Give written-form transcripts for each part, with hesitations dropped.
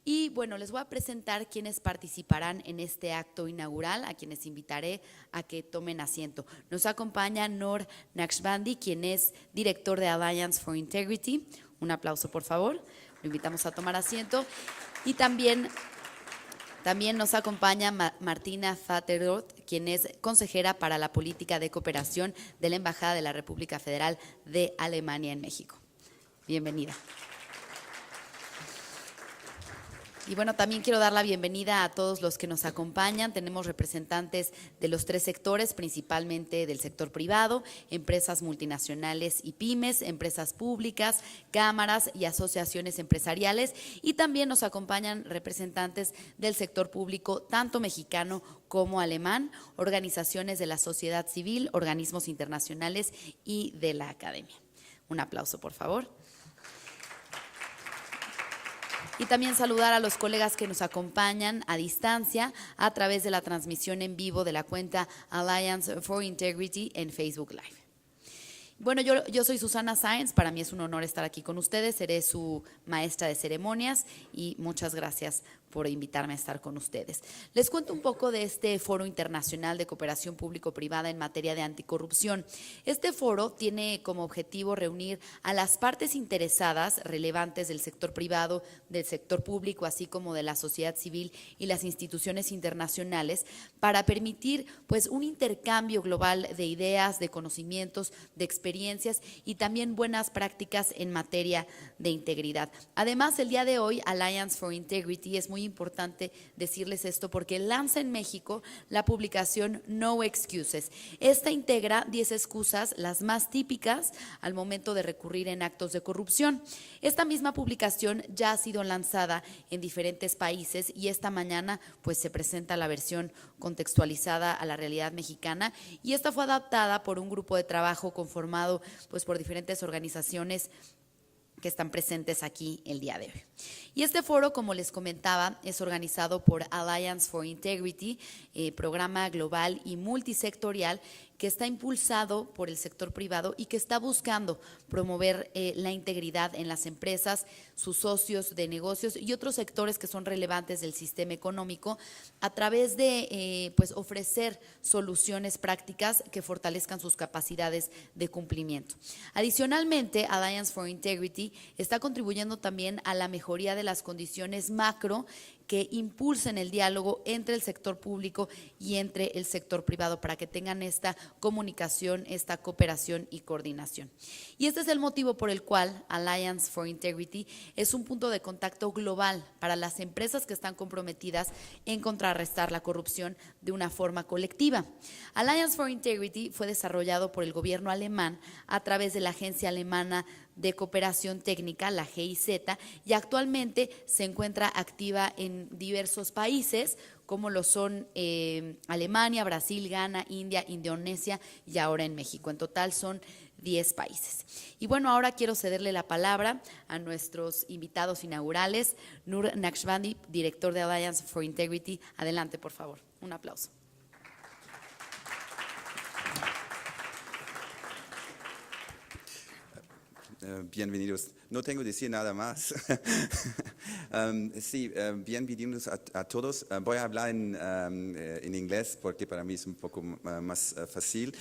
Y bueno, les voy a presentar quienes participarán en este acto inaugural, a quienes invitaré a que tomen asiento. Nos acompaña Noor Naqshbandi, quien es director de Alliance for Integrity. Un aplauso, por favor. Lo invitamos a tomar asiento. Y también nos acompaña Martina Fatterroth, quien es consejera para la política de cooperación de la Embajada de la República Federal de Alemania en México. Bienvenida. Y bueno, también quiero dar la bienvenida a todos los que nos acompañan. Tenemos representantes de los 3 sectores, principalmente del sector privado, empresas multinacionales y pymes, empresas públicas, cámaras y asociaciones empresariales. Y también nos acompañan representantes del sector público, tanto mexicano como alemán, organizaciones de la sociedad civil, organismos internacionales y de la academia. Un aplauso, por favor. Y también saludar a los colegas que nos acompañan a distancia a través de la transmisión en vivo de la cuenta Alliance for Integrity en Facebook Live. Bueno, yo soy Susana Sáenz, para mí es un honor estar aquí con ustedes, seré su maestra de ceremonias y muchas gracias por invitarme a estar con ustedes. Les cuento un poco de este Foro Internacional de Cooperación Público-Privada en materia de anticorrupción. Este foro tiene como objetivo reunir a las partes interesadas relevantes del sector privado, del sector público, así como de la sociedad civil y las instituciones internacionales para permitir pues un intercambio global de ideas, de conocimientos, de experiencias y también buenas prácticas en materia de integridad. Además, el día de hoy Alliance for Integrity es muy importante decirles esto porque lanza en México la publicación No Excuses. Esta integra 10 excusas, las más típicas al momento de recurrir en actos de corrupción. Esta misma publicación ya ha sido lanzada en diferentes países y esta mañana pues se presenta la versión contextualizada a la realidad mexicana y esta fue adaptada por un grupo de trabajo conformado pues por diferentes organizaciones que están presentes aquí el día de hoy. Y este foro, como les comentaba, es organizado por Alliance for Integrity, programa global y multisectorial que está impulsado por el sector privado y que está buscando promover la integridad en las empresas, sus socios de negocios y otros sectores que son relevantes del sistema económico a través de pues ofrecer soluciones prácticas que fortalezcan sus capacidades de cumplimiento. Adicionalmente, Alliance for Integrity está contribuyendo también a la mejoría de las condiciones macro que impulsen el diálogo entre el sector público y entre el sector privado para que tengan esta comunicación, esta cooperación y coordinación. Y este es el motivo por el cual Alliance for Integrity es un punto de contacto global para las empresas que están comprometidas en contrarrestar la corrupción de una forma colectiva. Alliance for Integrity fue desarrollado por el gobierno alemán a través de la agencia alemana de cooperación técnica, la GIZ, y actualmente se encuentra activa en diversos países como lo son Alemania, Brasil, Ghana, India, Indonesia y ahora en México. En total son 10 países. Y bueno, ahora quiero cederle la palabra a nuestros invitados inaugurales. Noor Naqshbandi, director de Alliance for Integrity. Adelante, por favor. Un aplauso. Bienvenidos. No tengo que decir nada más. Sí, bienvenidos a todos. Voy a hablar en inglés porque para mí es un poco más fácil.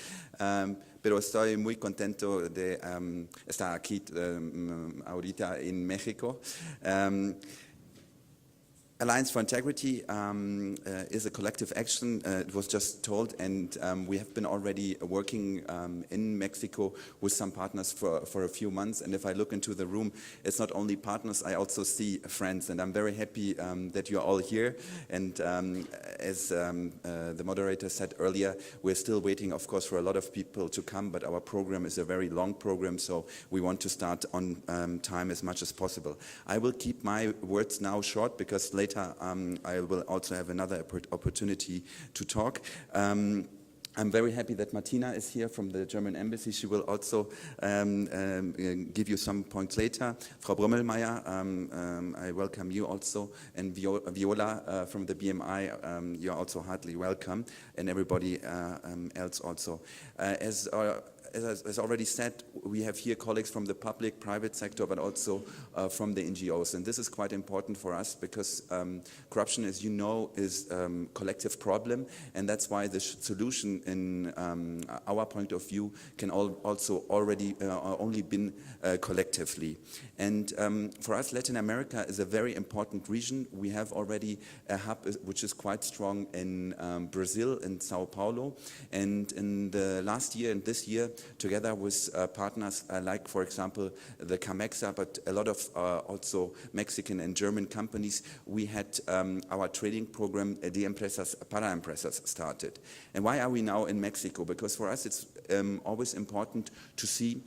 Pero estoy muy contento de estar aquí ahorita en México. Alliance for Integrity is a collective action, it was just told, and we have been already working in Mexico with some partners for a few months. And if I look into the room, it's not only partners, I also see friends. And I'm very happy that you're all here. And as the moderator said earlier, we're still waiting, of course, for a lot of people to come, but our program is a very long program, so we want to start on time as much as possible. I will keep my words now short because later I will also have another opportunity to talk. I'm very happy that Martina is here from the German Embassy. She will also give you some points later. Frau Brommelmeier, I welcome you also. And Viola from the BMI, you're also heartily welcome. And everybody else also. as already said, we have here colleagues from the public, private sector, but also from the NGOs. And this is quite important for us because corruption, as you know, is a collective problem. And that's why the solution in our point of view can also already only been collectively. And for us, Latin America is a very important region. We have already a hub which is quite strong in Brazil, in Sao Paulo. And in the last year and this year, together with partners like, for example, the CAMEXA, but a lot of also Mexican and German companies, we had our training program, De Empresas para Empresas, started. And why are we now in Mexico? Because for us it's always important to see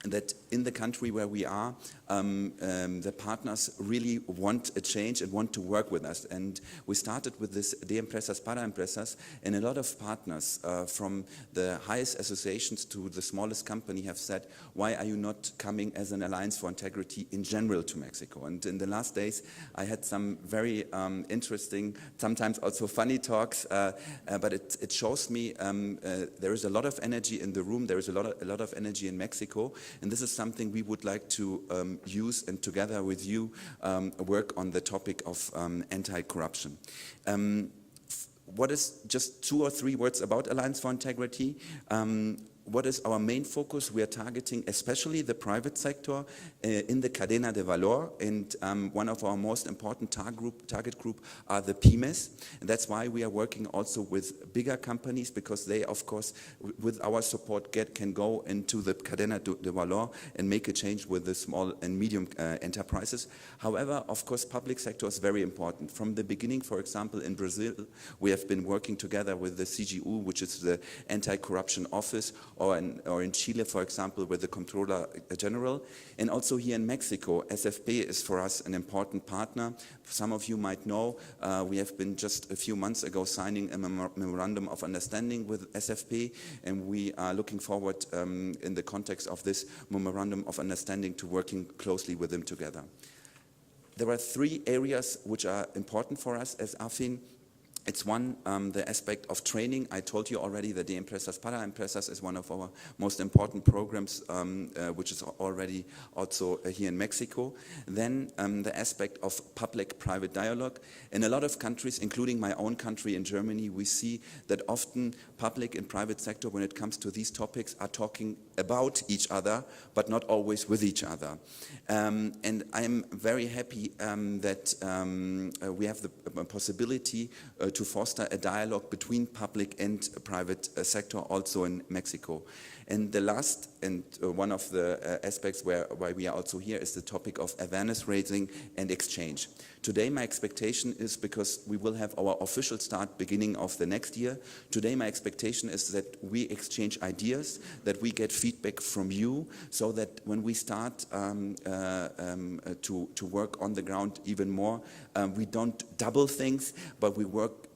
that in the country where we are, the partners really want a change and want to work with us. And we started with this De Empresas para Empresas, and a lot of partners from the highest associations to the smallest company have said, why are you not coming as an Alliance for Integrity in general to Mexico? And in the last days, I had some very interesting, sometimes also funny talks, but it shows me there is a lot of energy in the room, there is a lot of energy in Mexico, and this is something we would like to use and together with you work on the topic of anti-corruption. What is just 2 or 3 words about Alliance for Integrity? What is our main focus? We are targeting especially the private sector in the cadena de valor, and one of our most important target group are the pymes. And that's why we are working also with bigger companies, because they, of course, with our support can go into the cadena de valor and make a change with the small and medium enterprises. However, of course, public sector is very important. From the beginning, for example, in Brazil, we have been working together with the CGU, which is the Anti-Corruption Office, or in Chile, for example, with the Comptroller General. And also here in Mexico, SFP is for us an important partner. Some of you might know, we have been just a few months ago signing a memorandum of understanding with SFP, and we are looking forward in the context of this memorandum of understanding to working closely with them together. There are 3 areas which are important for us as AFIN. It's one, the aspect of training. I told you already that the Empresas para Empresas is one of our most important programs, which is already also here in Mexico. Then the aspect of public-private dialogue. In a lot of countries, including my own country in Germany, we see that often public and private sector, when it comes to these topics, are talking about each other, but not always with each other. And I'm very happy that we have the possibility to foster a dialogue between public and private sector also in Mexico. And the last and one of the aspects why we are also here is the topic of awareness raising and exchange. Today my expectation is, because we will have our official start beginning of the next year, today my expectation is that we exchange ideas, that we get feedback from you, so that when we start to work on the ground even more, we don't double things, but we work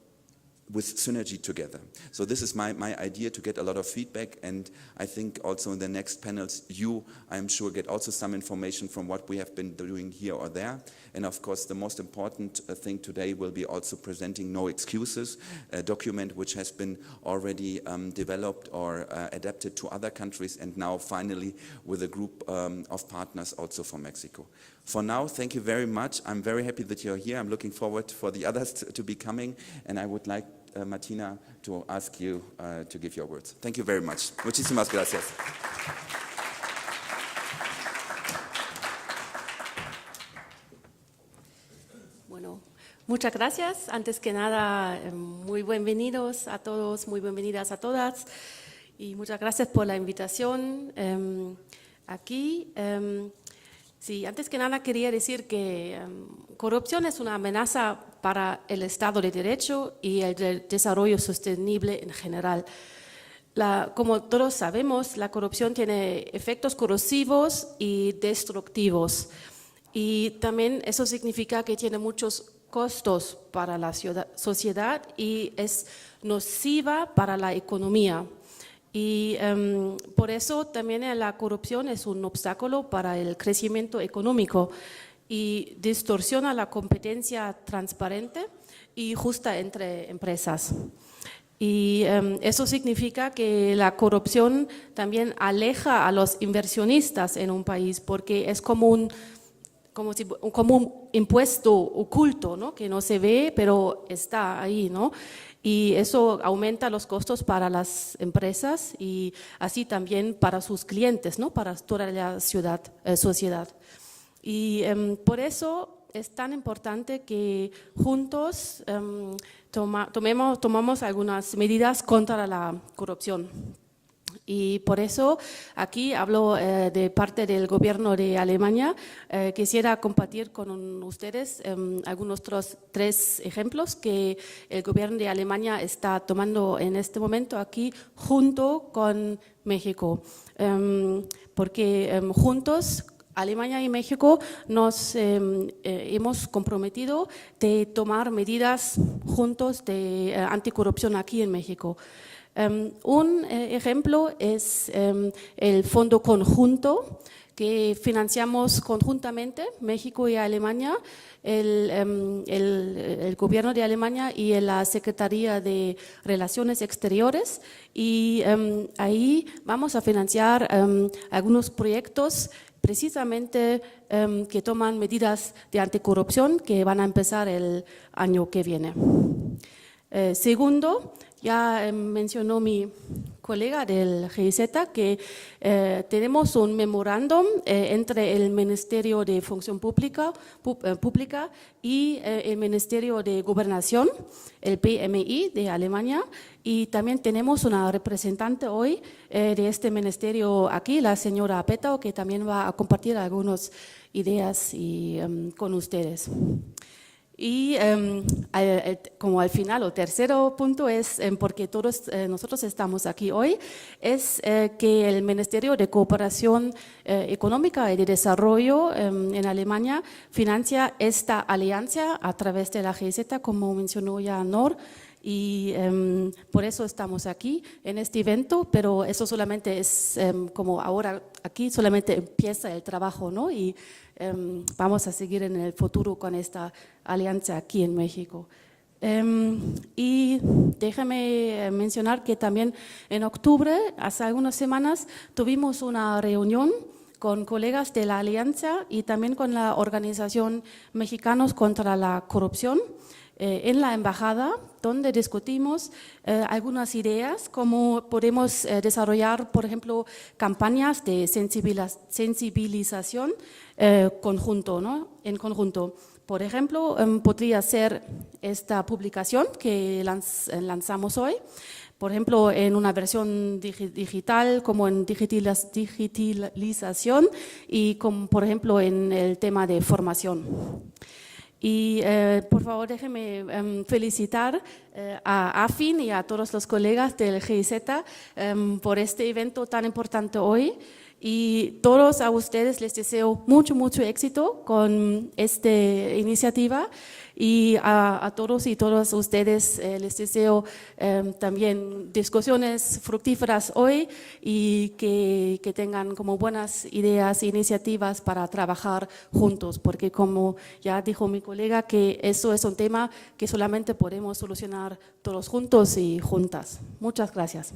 with synergy together. So this is my idea, to get a lot of feedback, and I think also in the next panels you, I'm sure, get also some information from what we have been doing here or there. And of course the most important thing today will be also presenting No Excuses, a document which has been already developed or adapted to other countries, and now finally with a group of partners also for Mexico. For now, thank you very much. I'm very happy that you're here. I'm looking forward for the others to be coming, and I would like Martina to ask you to give your words. Thank you very much. Muchísimas gracias. Bueno, muchas gracias. Antes que nada, muy bienvenidos a todos, muy bienvenidas a todas, y muchas gracias por la invitación aquí. Sí, antes que nada quería decir que corrupción es una amenaza para el Estado de Derecho y el desarrollo sostenible en general. Como todos sabemos, la corrupción tiene efectos corrosivos y destructivos, y también eso significa que tiene muchos costos para la sociedad y es nociva para la economía. Y por eso también la corrupción es un obstáculo para el crecimiento económico y distorsiona la competencia transparente y justa entre empresas. Y eso significa que la corrupción también aleja a los inversionistas en un país, porque es como un impuesto oculto, ¿no? Que no se ve, pero está ahí, ¿no? Y eso aumenta los costos para las empresas y así también para sus clientes, ¿no? Para toda la sociedad. Y por eso es tan importante que juntos tomamos algunas medidas contra la corrupción. Y por eso aquí hablo de parte del gobierno de Alemania. Quisiera compartir con ustedes algunos tres ejemplos que el gobierno de Alemania está tomando en este momento aquí junto con México. Porque juntos Alemania y México nos hemos comprometido de tomar medidas juntos de anticorrupción aquí en México. Un ejemplo es el fondo conjunto que financiamos conjuntamente, México y Alemania, el gobierno de Alemania y la Secretaría de Relaciones Exteriores, y ahí vamos a financiar algunos proyectos precisamente que toman medidas de anticorrupción que van a empezar el año que viene. Segundo, ya mencionó mi colega del GIZ que tenemos un memorándum entre el Ministerio de Función Pública y el Ministerio de Gobernación, el PMI de Alemania, y también tenemos una representante hoy de este ministerio aquí, la señora Petau, que también va a compartir algunas ideas con ustedes. Y como al final, el tercero punto es, porque todos nosotros estamos aquí hoy, es que el Ministerio de Cooperación Económica y de Desarrollo en Alemania financia esta alianza a través de la GIZ, como mencionó ya Nor, y por eso estamos aquí en este evento, pero eso solamente es como ahora aquí solamente empieza el trabajo, ¿no? Y vamos a seguir en el futuro con esta alianza aquí en México. Y déjame mencionar que también en octubre, hace algunas semanas, tuvimos una reunión con colegas de la alianza y también con la organización Mexicanos contra la Corrupción en la embajada, donde discutimos algunas ideas, cómo podemos desarrollar, por ejemplo, campañas de sensibilización conjunto, ¿no? En conjunto. Por ejemplo, podría ser esta publicación que lanzamos hoy, por ejemplo, en una versión digital, como en digitalización y como, por ejemplo, en el tema de formación. Y por favor déjenme felicitar a AFIN y a todos los colegas del GIZ por este evento tan importante hoy. Y todos a ustedes les deseo mucho éxito con esta iniciativa, y a todos y todas ustedes les deseo también discusiones fructíferas hoy y que tengan como buenas ideas e iniciativas para trabajar juntos, porque como ya dijo mi colega, que eso es un tema que solamente podemos solucionar todos juntos y juntas. Muchas gracias.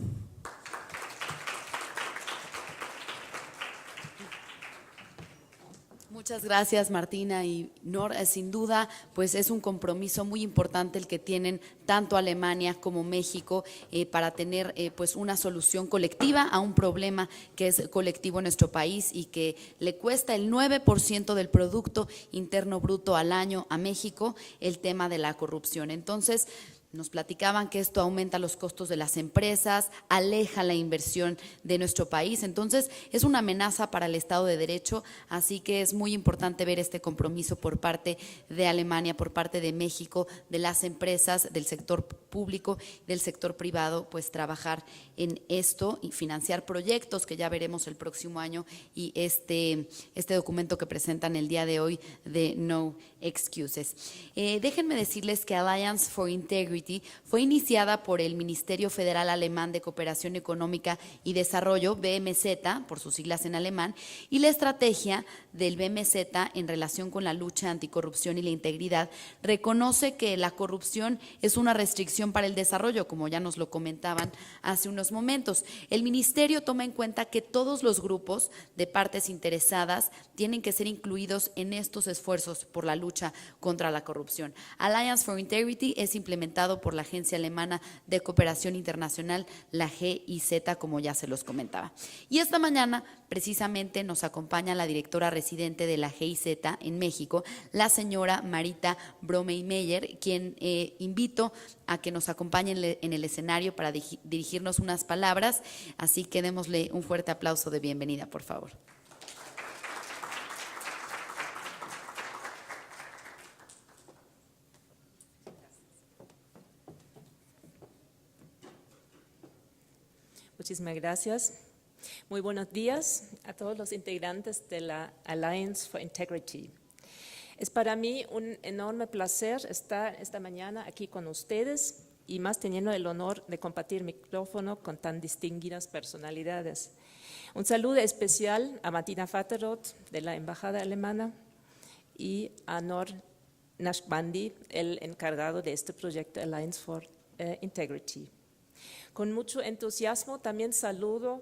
Muchas gracias, Martina y Nor. Sin duda, pues es un compromiso muy importante el que tienen tanto Alemania como México para tener pues una solución colectiva a un problema que es colectivo en nuestro país y que le cuesta el 9% del Producto Interno Bruto al año a México, el tema de la corrupción. Entonces, nos platicaban que esto aumenta los costos de las empresas, aleja la inversión de nuestro país, entonces es una amenaza para el Estado de Derecho, así que es muy importante ver este compromiso por parte de Alemania, por parte de México, de las empresas, del sector público, del sector privado, pues trabajar en esto y financiar proyectos que ya veremos el próximo año, y este documento que presentan el día de hoy de No Excuses. Déjenme decirles que Alliance for Integrity Integrity fue iniciada por el Ministerio Federal Alemán de Cooperación Económica y Desarrollo, BMZ, por sus siglas en alemán, y la estrategia del BMZ en relación con la lucha anticorrupción y la integridad reconoce que la corrupción es una restricción para el desarrollo, como ya nos lo comentaban hace unos momentos. El ministerio toma en cuenta que todos los grupos de partes interesadas tienen que ser incluidos en estos esfuerzos por la lucha contra la corrupción. Alliance for Integrity es implementado por la Agencia Alemana de Cooperación Internacional, la GIZ, como ya se los comentaba. Y esta mañana precisamente nos acompaña la directora residente de la GIZ en México, la señora Marita Bromey-Meyer, quien invito a que nos acompañe en el escenario para dirigirnos unas palabras, así que démosle un fuerte aplauso de bienvenida, por favor. Muchísimas gracias. Muy buenos días a todos los integrantes de la Alliance for Integrity. Es para mí un enorme placer estar esta mañana aquí con ustedes y más teniendo el honor de compartir micrófono con tan distinguidas personalidades. Un saludo especial a Martina Vaterroth de la Embajada Alemana y a Nor Nashbandi, el encargado de este proyecto Alliance for Integrity. Con mucho entusiasmo también saludo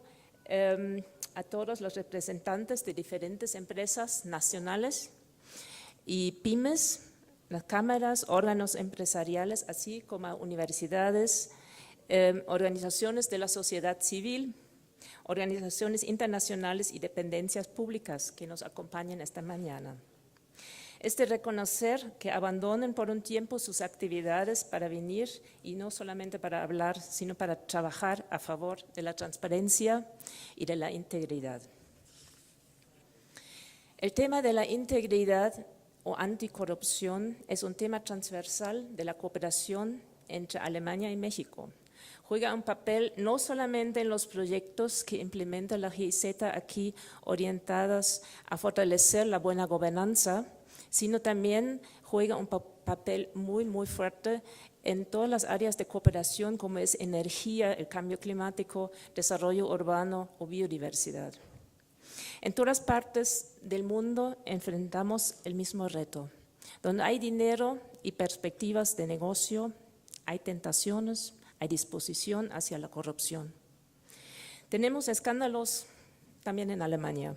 a todos los representantes de diferentes empresas nacionales y pymes, las cámaras, órganos empresariales, así como a universidades, organizaciones de la sociedad civil, organizaciones internacionales y dependencias públicas que nos acompañan esta mañana. Es de reconocer que abandonen por un tiempo sus actividades para venir y no solamente para hablar, sino para trabajar a favor de la transparencia y de la integridad. El tema de la integridad o anticorrupción es un tema transversal de la cooperación entre Alemania y México. Juega un papel no solamente en los proyectos que implementa la GIZ aquí orientados a fortalecer la buena gobernanza, sino también juega un papel muy fuerte en todas las áreas de cooperación como es energía, el cambio climático, desarrollo urbano o biodiversidad. En todas partes del mundo enfrentamos el mismo reto. Donde hay dinero y perspectivas de negocio, hay tentaciones, hay disposición hacia la corrupción. Tenemos escándalos también en Alemania.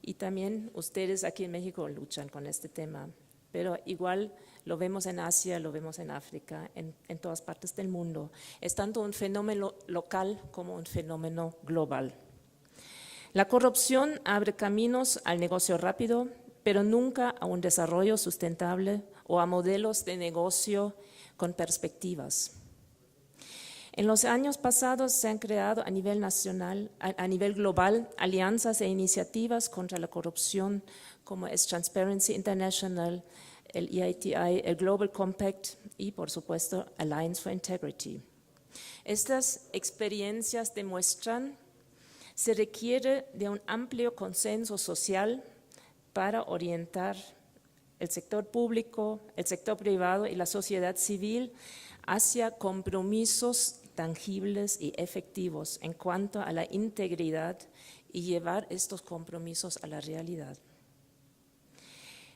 Y también ustedes aquí en México luchan con este tema, pero igual lo vemos en Asia, lo vemos en África, en todas partes del mundo. Es tanto un fenómeno local como un fenómeno global. La corrupción abre caminos al negocio rápido, pero nunca a un desarrollo sustentable o a modelos de negocio con perspectivas. En los años pasados se han creado a nivel nacional, a nivel global, alianzas e iniciativas contra la corrupción, como es Transparency International, el EITI, el Global Compact y, por supuesto, Alliance for Integrity. Estas experiencias demuestran que se requiere de un amplio consenso social para orientar el sector público, el sector privado y la sociedad civil hacia compromisos tangibles y efectivos en cuanto a la integridad y llevar estos compromisos a la realidad.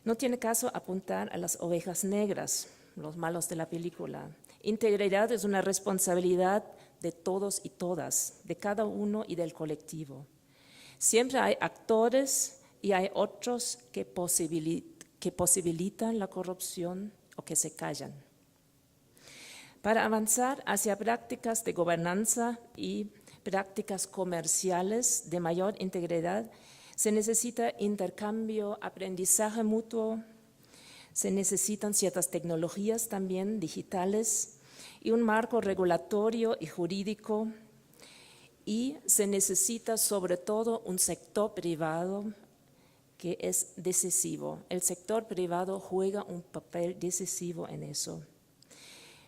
No tiene caso apuntar a las ovejas negras, los malos de la película. Integridad es una responsabilidad de todos y todas, de cada uno y del colectivo. Siempre hay actores y hay otros que posibilitan la corrupción o que se callan. Para avanzar hacia prácticas de gobernanza y prácticas comerciales de mayor integridad, se necesita intercambio, aprendizaje mutuo, se necesitan ciertas tecnologías también digitales y un marco regulatorio y jurídico, y se necesita sobre todo un sector privado que es decisivo. El sector privado juega un papel decisivo en eso.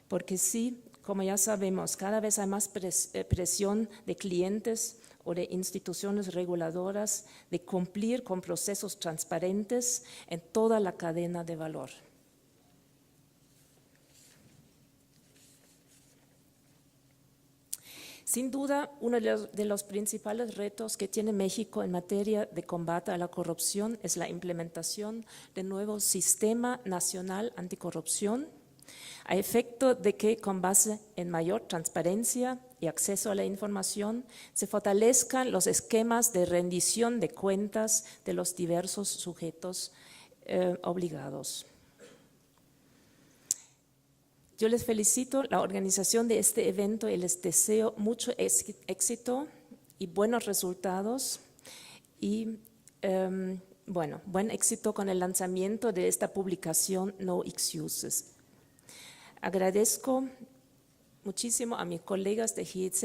Porque sí, como ya sabemos, cada vez hay más presión de clientes o de instituciones reguladoras de cumplir con procesos transparentes en toda la cadena de valor. Sin duda, uno de los principales retos que tiene México en materia de combate a la corrupción es la implementación del nuevo Sistema Nacional Anticorrupción, a efecto de que, con base en mayor transparencia y acceso a la información, se fortalezcan los esquemas de rendición de cuentas de los diversos sujetos obligados. Yo les felicito la organización de este evento y les deseo mucho éxito y buenos resultados y buen éxito con el lanzamiento de esta publicación No Excuses. Agradezco muchísimo a mis colegas de GIZ,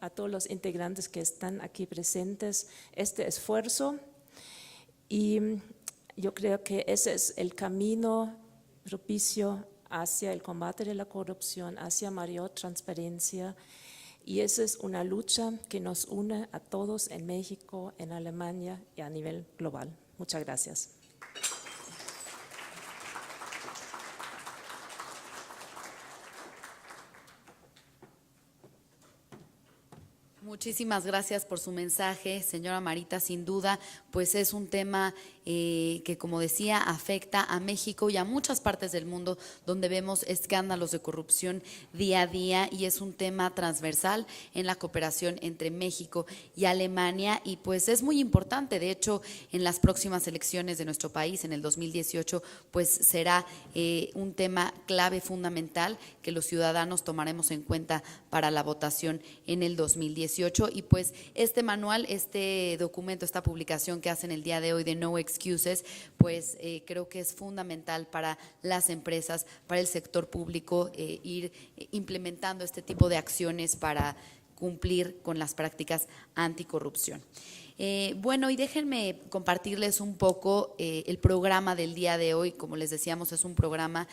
a todos los integrantes que están aquí presentes, este esfuerzo, y yo creo que ese es el camino propicio hacia el combate de la corrupción, hacia mayor transparencia, y esa es una lucha que nos une a todos en México, en Alemania y a nivel global. Muchas gracias. Muchísimas gracias por su mensaje, señora Marita. Sin duda, pues es un tema que, como decía, afecta a México y a muchas partes del mundo donde vemos escándalos de corrupción día a día, y es un tema transversal en la cooperación entre México y Alemania, y pues es muy importante. De hecho, en las próximas elecciones de nuestro país, en el 2018, pues será un tema clave, fundamental, que los ciudadanos tomaremos en cuenta para la votación en el 2018. Y pues este manual, este documento, esta publicación que hacen el día de hoy de No Excuses, pues creo que es fundamental para las empresas, para el sector público, ir implementando este tipo de acciones para cumplir con las prácticas anticorrupción. Bueno, y déjenme compartirles un poco el programa del día de hoy. Como les decíamos, es un programa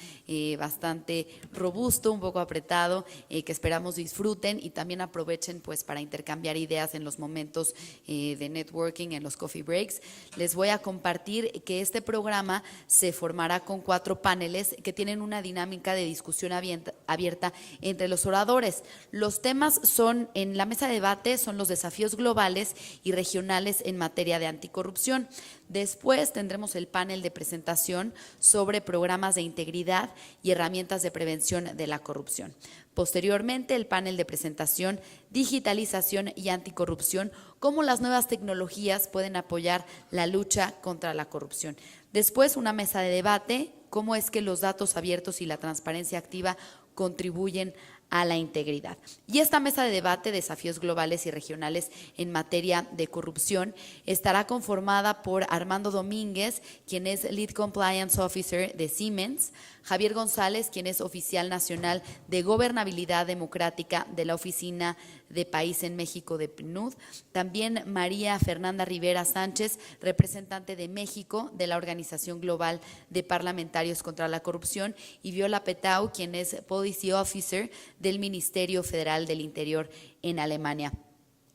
bastante robusto, un poco apretado, que esperamos disfruten y también aprovechen pues para intercambiar ideas en los momentos de networking, en los coffee breaks. Les voy a compartir que este programa se formará con 4 paneles que tienen una dinámica de discusión abierta entre los oradores. Los temas son, en la mesa de debate, son los desafíos globales y regionales en materia de anticorrupción. Después tendremos el panel de presentación sobre programas de integridad y herramientas de prevención de la corrupción. Posteriormente, el panel de presentación, digitalización y anticorrupción, cómo las nuevas tecnologías pueden apoyar la lucha contra la corrupción. Después, una mesa de debate, cómo es que los datos abiertos y la transparencia activa contribuyen a la integridad. Y esta mesa de debate, desafíos globales y regionales en materia de corrupción, estará conformada por Armando Domínguez, quien es Lead Compliance Officer de Siemens, Javier González, quien es oficial nacional de gobernabilidad democrática de la Oficina de País en México de PNUD, también María Fernanda Rivera Sánchez, representante de México de la Organización Global de Parlamentarios contra la Corrupción, y Viola Petau, quien es Policy Officer del Ministerio Federal del Interior en Alemania.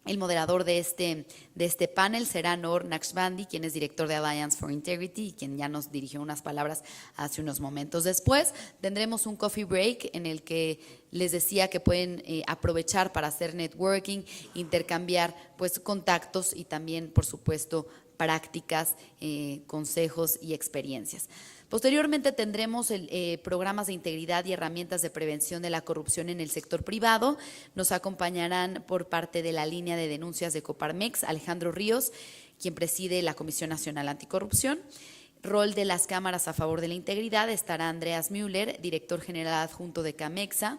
El moderador de este panel será Noor Naqshbandi, quien es director de Alliance for Integrity y quien ya nos dirigió unas palabras hace unos momentos. Después tendremos un coffee break en el que les decía que pueden aprovechar para hacer networking, intercambiar pues contactos y también, por supuesto, prácticas, consejos y experiencias. Posteriormente tendremos programas de integridad y herramientas de prevención de la corrupción en el sector privado. Nos acompañarán por parte de la línea de denuncias de Coparmex, Alejandro Ríos, quien preside la Comisión Nacional Anticorrupción. Rol de las cámaras a favor de la integridad estará Andreas Müller, director general adjunto de CAMEXA.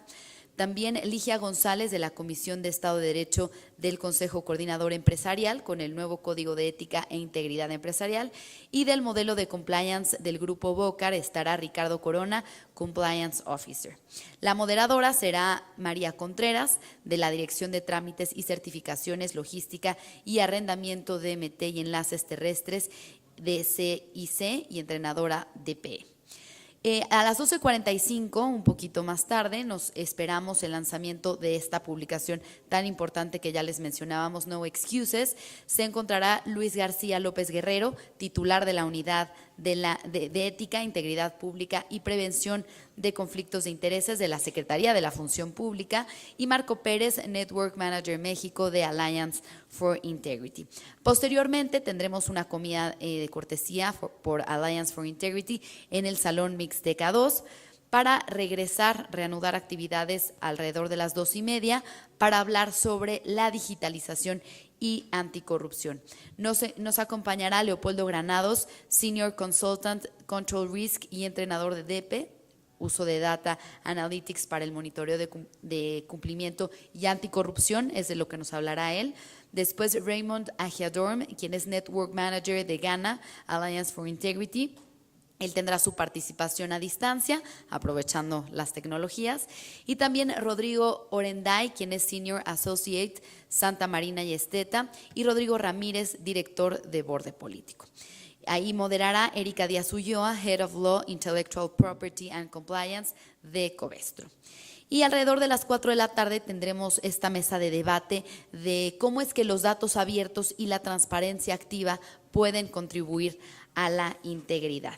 También Ligia González, de la Comisión de Estado de Derecho del Consejo Coordinador Empresarial, con el nuevo Código de Ética e Integridad Empresarial. Y del modelo de compliance del Grupo Bocar estará Ricardo Corona, Compliance Officer. La moderadora será María Contreras, de la Dirección de Trámites y Certificaciones, Logística y Arrendamiento de MT y Enlaces Terrestres de CIC y entrenadora DPE. A las 12:45, un poquito más tarde, nos esperamos el lanzamiento de esta publicación tan importante que ya les mencionábamos, No Excuses. Se encontrará Luis García López Guerrero, titular de la Unidad de Ética, Integridad Pública y Prevención de Conflictos de Intereses de la Secretaría de la Función Pública, y Marco Pérez, Network Manager México de Alliance for Integrity. Posteriormente tendremos una comida de cortesía por Alliance for Integrity en el Salón Mixteca 2 para reanudar actividades alrededor de las 2:30 para hablar sobre la digitalización y anticorrupción. Nos acompañará Leopoldo Granados, Senior Consultant, Control Risk y entrenador de DEPE, uso de Data Analytics para el monitoreo de cumplimiento y anticorrupción, es de lo que nos hablará él. Después Raymond Agiadorm, quien es Network Manager de Ghana, Alliance for Integrity. Él tendrá su participación a distancia, aprovechando las tecnologías. Y también Rodrigo Orenday, quien es Senior Associate, Santa Marina y Esteta, y Rodrigo Ramírez, director de Borde Político. Ahí moderará Erika Díaz Ulloa, Head of Law, Intellectual Property and Compliance de Covestro. Y alrededor de las 4 de la tarde tendremos esta mesa de debate de cómo es que los datos abiertos y la transparencia activa pueden contribuir a la integridad.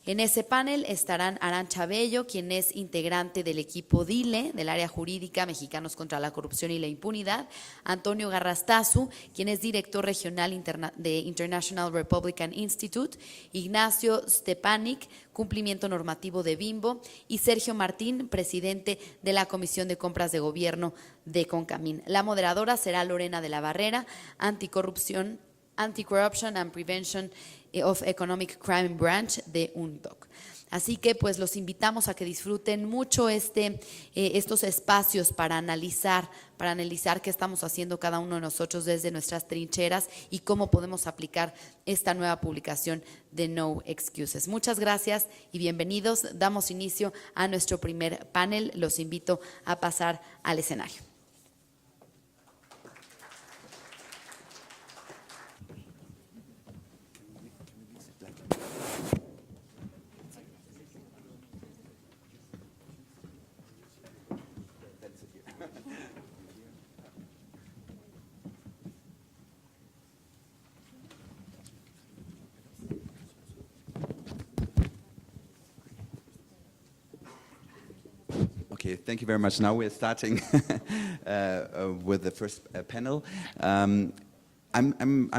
En ese panel estarán Arantxa Bello, quien es integrante del equipo DILE, del área jurídica Mexicanos contra la Corrupción y la Impunidad, Antonio Garrastazu, quien es director regional de International Republican Institute, Ignacio Stepanik, cumplimiento normativo de Bimbo, y Sergio Martín, presidente de la Comisión de Compras de Gobierno de CONCAMIN. La moderadora será Lorena de la Barrera, Anticorruption and Prevention of Economic Crime Branch de UNDOC. Así que pues los invitamos a que disfruten mucho estos espacios para analizar qué estamos haciendo cada uno de nosotros desde nuestras trincheras y cómo podemos aplicar esta nueva publicación de No Excuses. Muchas gracias y bienvenidos. Damos inicio a nuestro primer panel. Los invito a pasar al escenario. Okay, thank you very much. Now we're starting with the first panel. I'm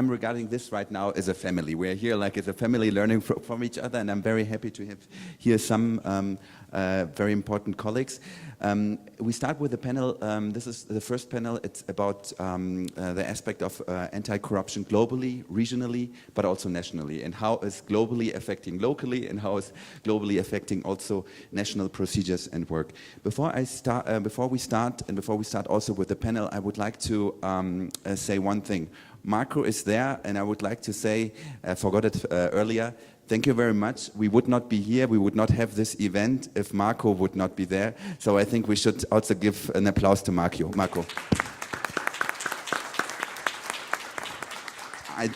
regarding this right now as a family. We're here like as a family learning from each other, and I'm very happy to have here some very important colleagues. We start with the panel. This is the first panel. It's about the aspect of anti-corruption globally, regionally, but also nationally, and how is globally affecting locally, and how is globally affecting also national procedures and work. Before we start also with the panel, I would like to say one thing. Marco is there, and I would like to say, I forgot it earlier, thank you very much. We would not be here, we would not have this event if Marco would not be there. So I think we should also give an applause to Marco.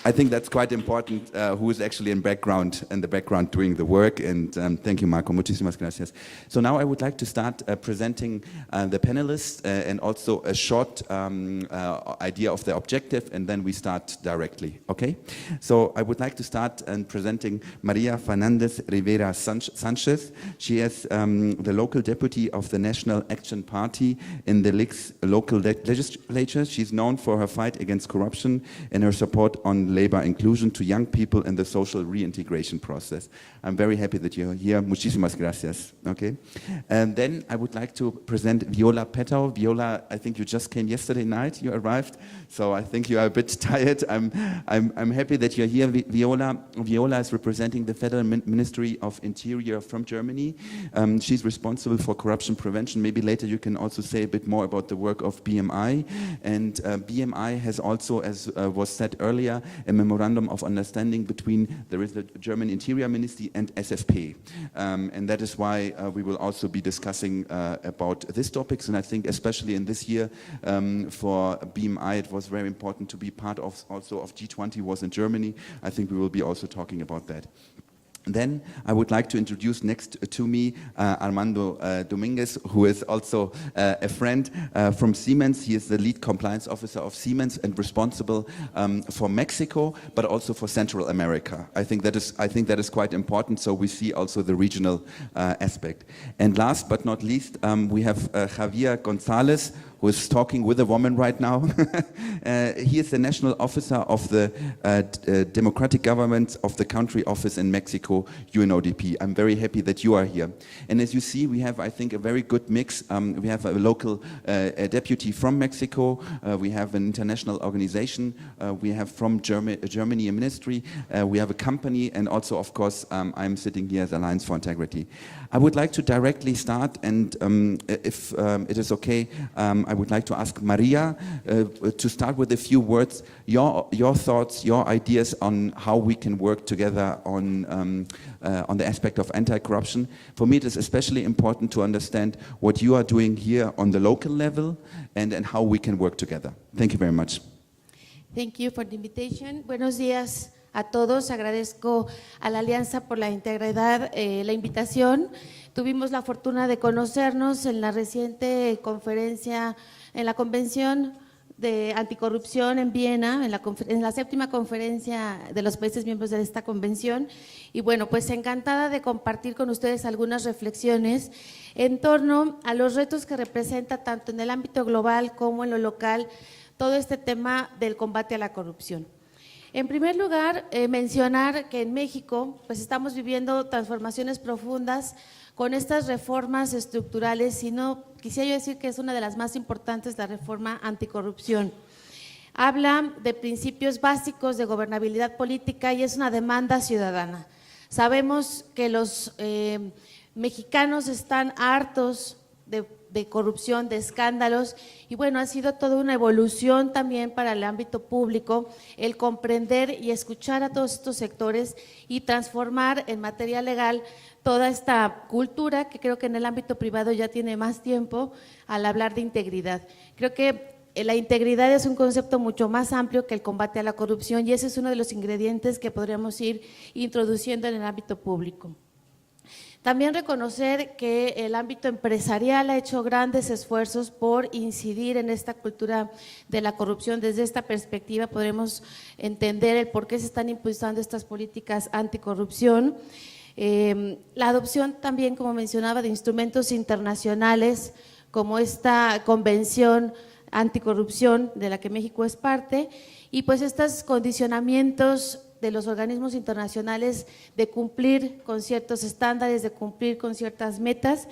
I think that's quite important, who is actually in the background doing the work, and thank you, Marco. Muchísimas gracias. So now I would like to start presenting the panelists and also a short idea of the objective, and then we start directly, okay? So I would like to start presenting Maria Fernandez Rivera Sanchez. She is the local deputy of the National Action Party in the local legislature. She's known for her fight against corruption and her support on labor inclusion to young people in the social reintegration process. I'm very happy that you're here. Muchísimas gracias. Okay, and then I would like to present Viola Pettau. Viola, I think you just came yesterday night. You arrived, so I think you are a bit tired. I'm happy that you're here, Viola. Viola is representing the Federal Ministry of Interior from Germany. She's responsible for corruption prevention. Maybe later you can also say a bit more about the work of BMI. And BMI has also, as was said earlier, a memorandum of understanding between the German Interior Ministry and SFP. And that is why we will also be discussing about these topics. And I think especially in this year for BMI, it was very important to be part of also of G20 was in Germany. I think we will be also talking about that. Then I would like to introduce next to me Armando Dominguez, who is also a friend from Siemens. He is the lead compliance officer of Siemens and responsible for Mexico, but also for Central America. I think that is quite important. So we see also the regional aspect. And last but not least, we have Javier Gonzalez, who is talking with a woman right now. He is the national officer of the democratic government of the country office in Mexico, UNODP. I'm very happy that you are here. And as you see, we have, I think, a very good mix. We have a local deputy from Mexico. We have an international organization. We have from Germany a ministry. We have a company. And also, of course, I'm sitting here as Alliance for Integrity. I would like to directly start. And if it is okay, I would like to ask Maria to start with a few words, your thoughts, your ideas on how we can work together on the aspect of anti-corruption. For me, it is especially important to understand what you are doing here on the local level and how we can work together. Thank you very much. Thank you for the invitation. Buenos días a todos. Agradezco a la Alianza por la Integridad la invitación. Tuvimos la fortuna de conocernos en la reciente conferencia, en la Convención de Anticorrupción en Viena, en la séptima conferencia de los países miembros de esta convención. Y bueno, pues encantada de compartir con ustedes algunas reflexiones en torno a los retos que representa tanto en el ámbito global como en lo local todo este tema del combate a la corrupción. En primer lugar, mencionar que en México pues estamos viviendo transformaciones profundas con estas reformas estructurales, sino quisiera yo decir que es una de las más importantes, la reforma anticorrupción. Habla de principios básicos de gobernabilidad política y es una demanda ciudadana. Sabemos que los mexicanos están hartos de corrupción, de escándalos, y bueno, ha sido toda una evolución también para el ámbito público, el comprender y escuchar a todos estos sectores y transformar en materia legal toda esta cultura que creo que en el ámbito privado ya tiene más tiempo al hablar de integridad. Creo que la integridad es un concepto mucho más amplio que el combate a la corrupción y ese es uno de los ingredientes que podríamos ir introduciendo en el ámbito público. También reconocer que el ámbito empresarial ha hecho grandes esfuerzos por incidir en esta cultura de la corrupción. Desde esta perspectiva podremos entender el por qué se están impulsando estas políticas anticorrupción. La adopción también, como mencionaba, de instrumentos internacionales como esta convención anticorrupción de la que México es parte y pues estos condicionamientos de los organismos internacionales de cumplir con ciertos estándares, de cumplir con ciertas metas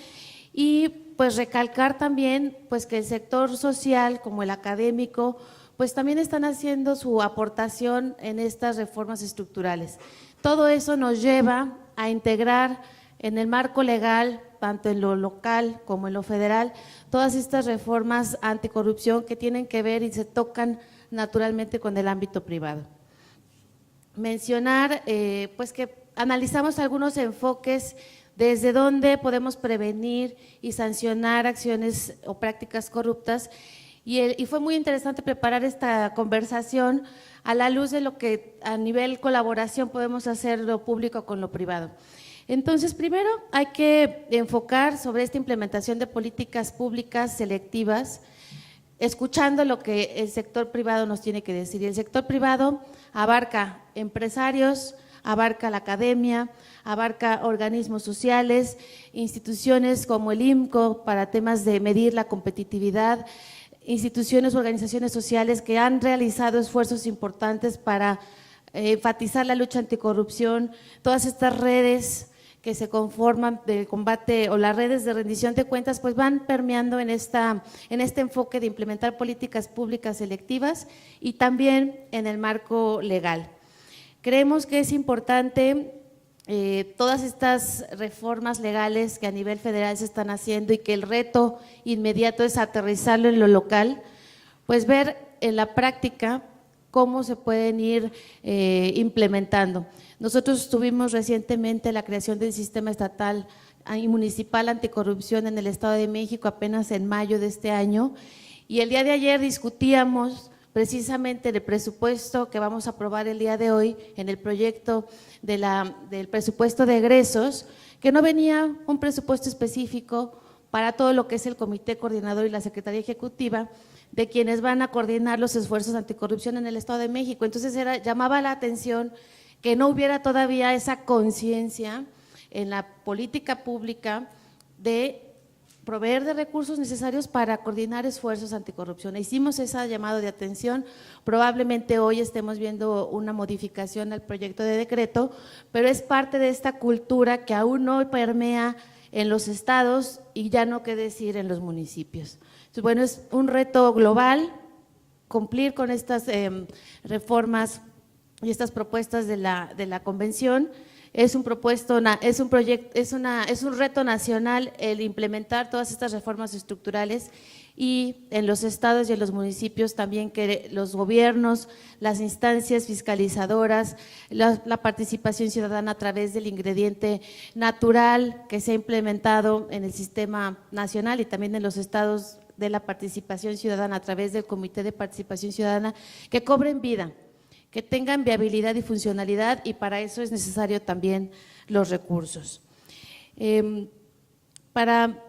y pues recalcar también pues que el sector social como el académico pues también están haciendo su aportación en estas reformas estructurales. Todo eso nos lleva a integrar en el marco legal, tanto en lo local como en lo federal, todas estas reformas anticorrupción que tienen que ver y se tocan naturalmente con el ámbito privado. Mencionar pues que analizamos algunos enfoques desde donde podemos prevenir y sancionar acciones o prácticas corruptas y fue muy interesante preparar esta conversación a la luz de lo que a nivel colaboración podemos hacer lo público con lo privado. Entonces, primero hay que enfocar sobre esta implementación de políticas públicas selectivas, escuchando lo que el sector privado nos tiene que decir. Y el sector privado abarca empresarios, abarca la academia, abarca organismos sociales, instituciones como el IMCO para temas de medir la competitividad, instituciones, organizaciones sociales que han realizado esfuerzos importantes para enfatizar la lucha anticorrupción, todas estas redes que se conforman del combate o las redes de rendición de cuentas pues van permeando en este enfoque de implementar políticas públicas selectivas y también en el marco legal. Creemos que es importante todas estas reformas legales que a nivel federal se están haciendo y que el reto inmediato es aterrizarlo en lo local, pues ver en la práctica cómo se pueden ir implementando. Nosotros tuvimos recientemente la creación del Sistema Estatal y Municipal Anticorrupción en el Estado de México apenas en mayo de este año y el día de ayer discutíamos precisamente en el presupuesto que vamos a aprobar el día de hoy, en el proyecto del presupuesto de egresos, que no venía un presupuesto específico para todo lo que es el Comité Coordinador y la Secretaría Ejecutiva, de quienes van a coordinar los esfuerzos anticorrupción en el Estado de México. Entonces llamaba la atención que no hubiera todavía esa conciencia en la política pública de proveer de recursos necesarios para coordinar esfuerzos anticorrupción. Hicimos ese llamado de atención, probablemente hoy estemos viendo una modificación al proyecto de decreto, pero es parte de esta cultura que aún no permea en los estados y ya no qué decir en los municipios. Entonces, bueno, es un reto global cumplir con estas reformas y estas propuestas de la convención. Es un reto nacional el implementar todas estas reformas estructurales y en los estados y en los municipios también que los gobiernos, las instancias fiscalizadoras, la participación ciudadana a través del ingrediente natural que se ha implementado en el sistema nacional y también en los estados de la participación ciudadana a través del Comité de Participación Ciudadana, que cobren vida, que tengan viabilidad y funcionalidad, y para eso es necesario también los recursos. Para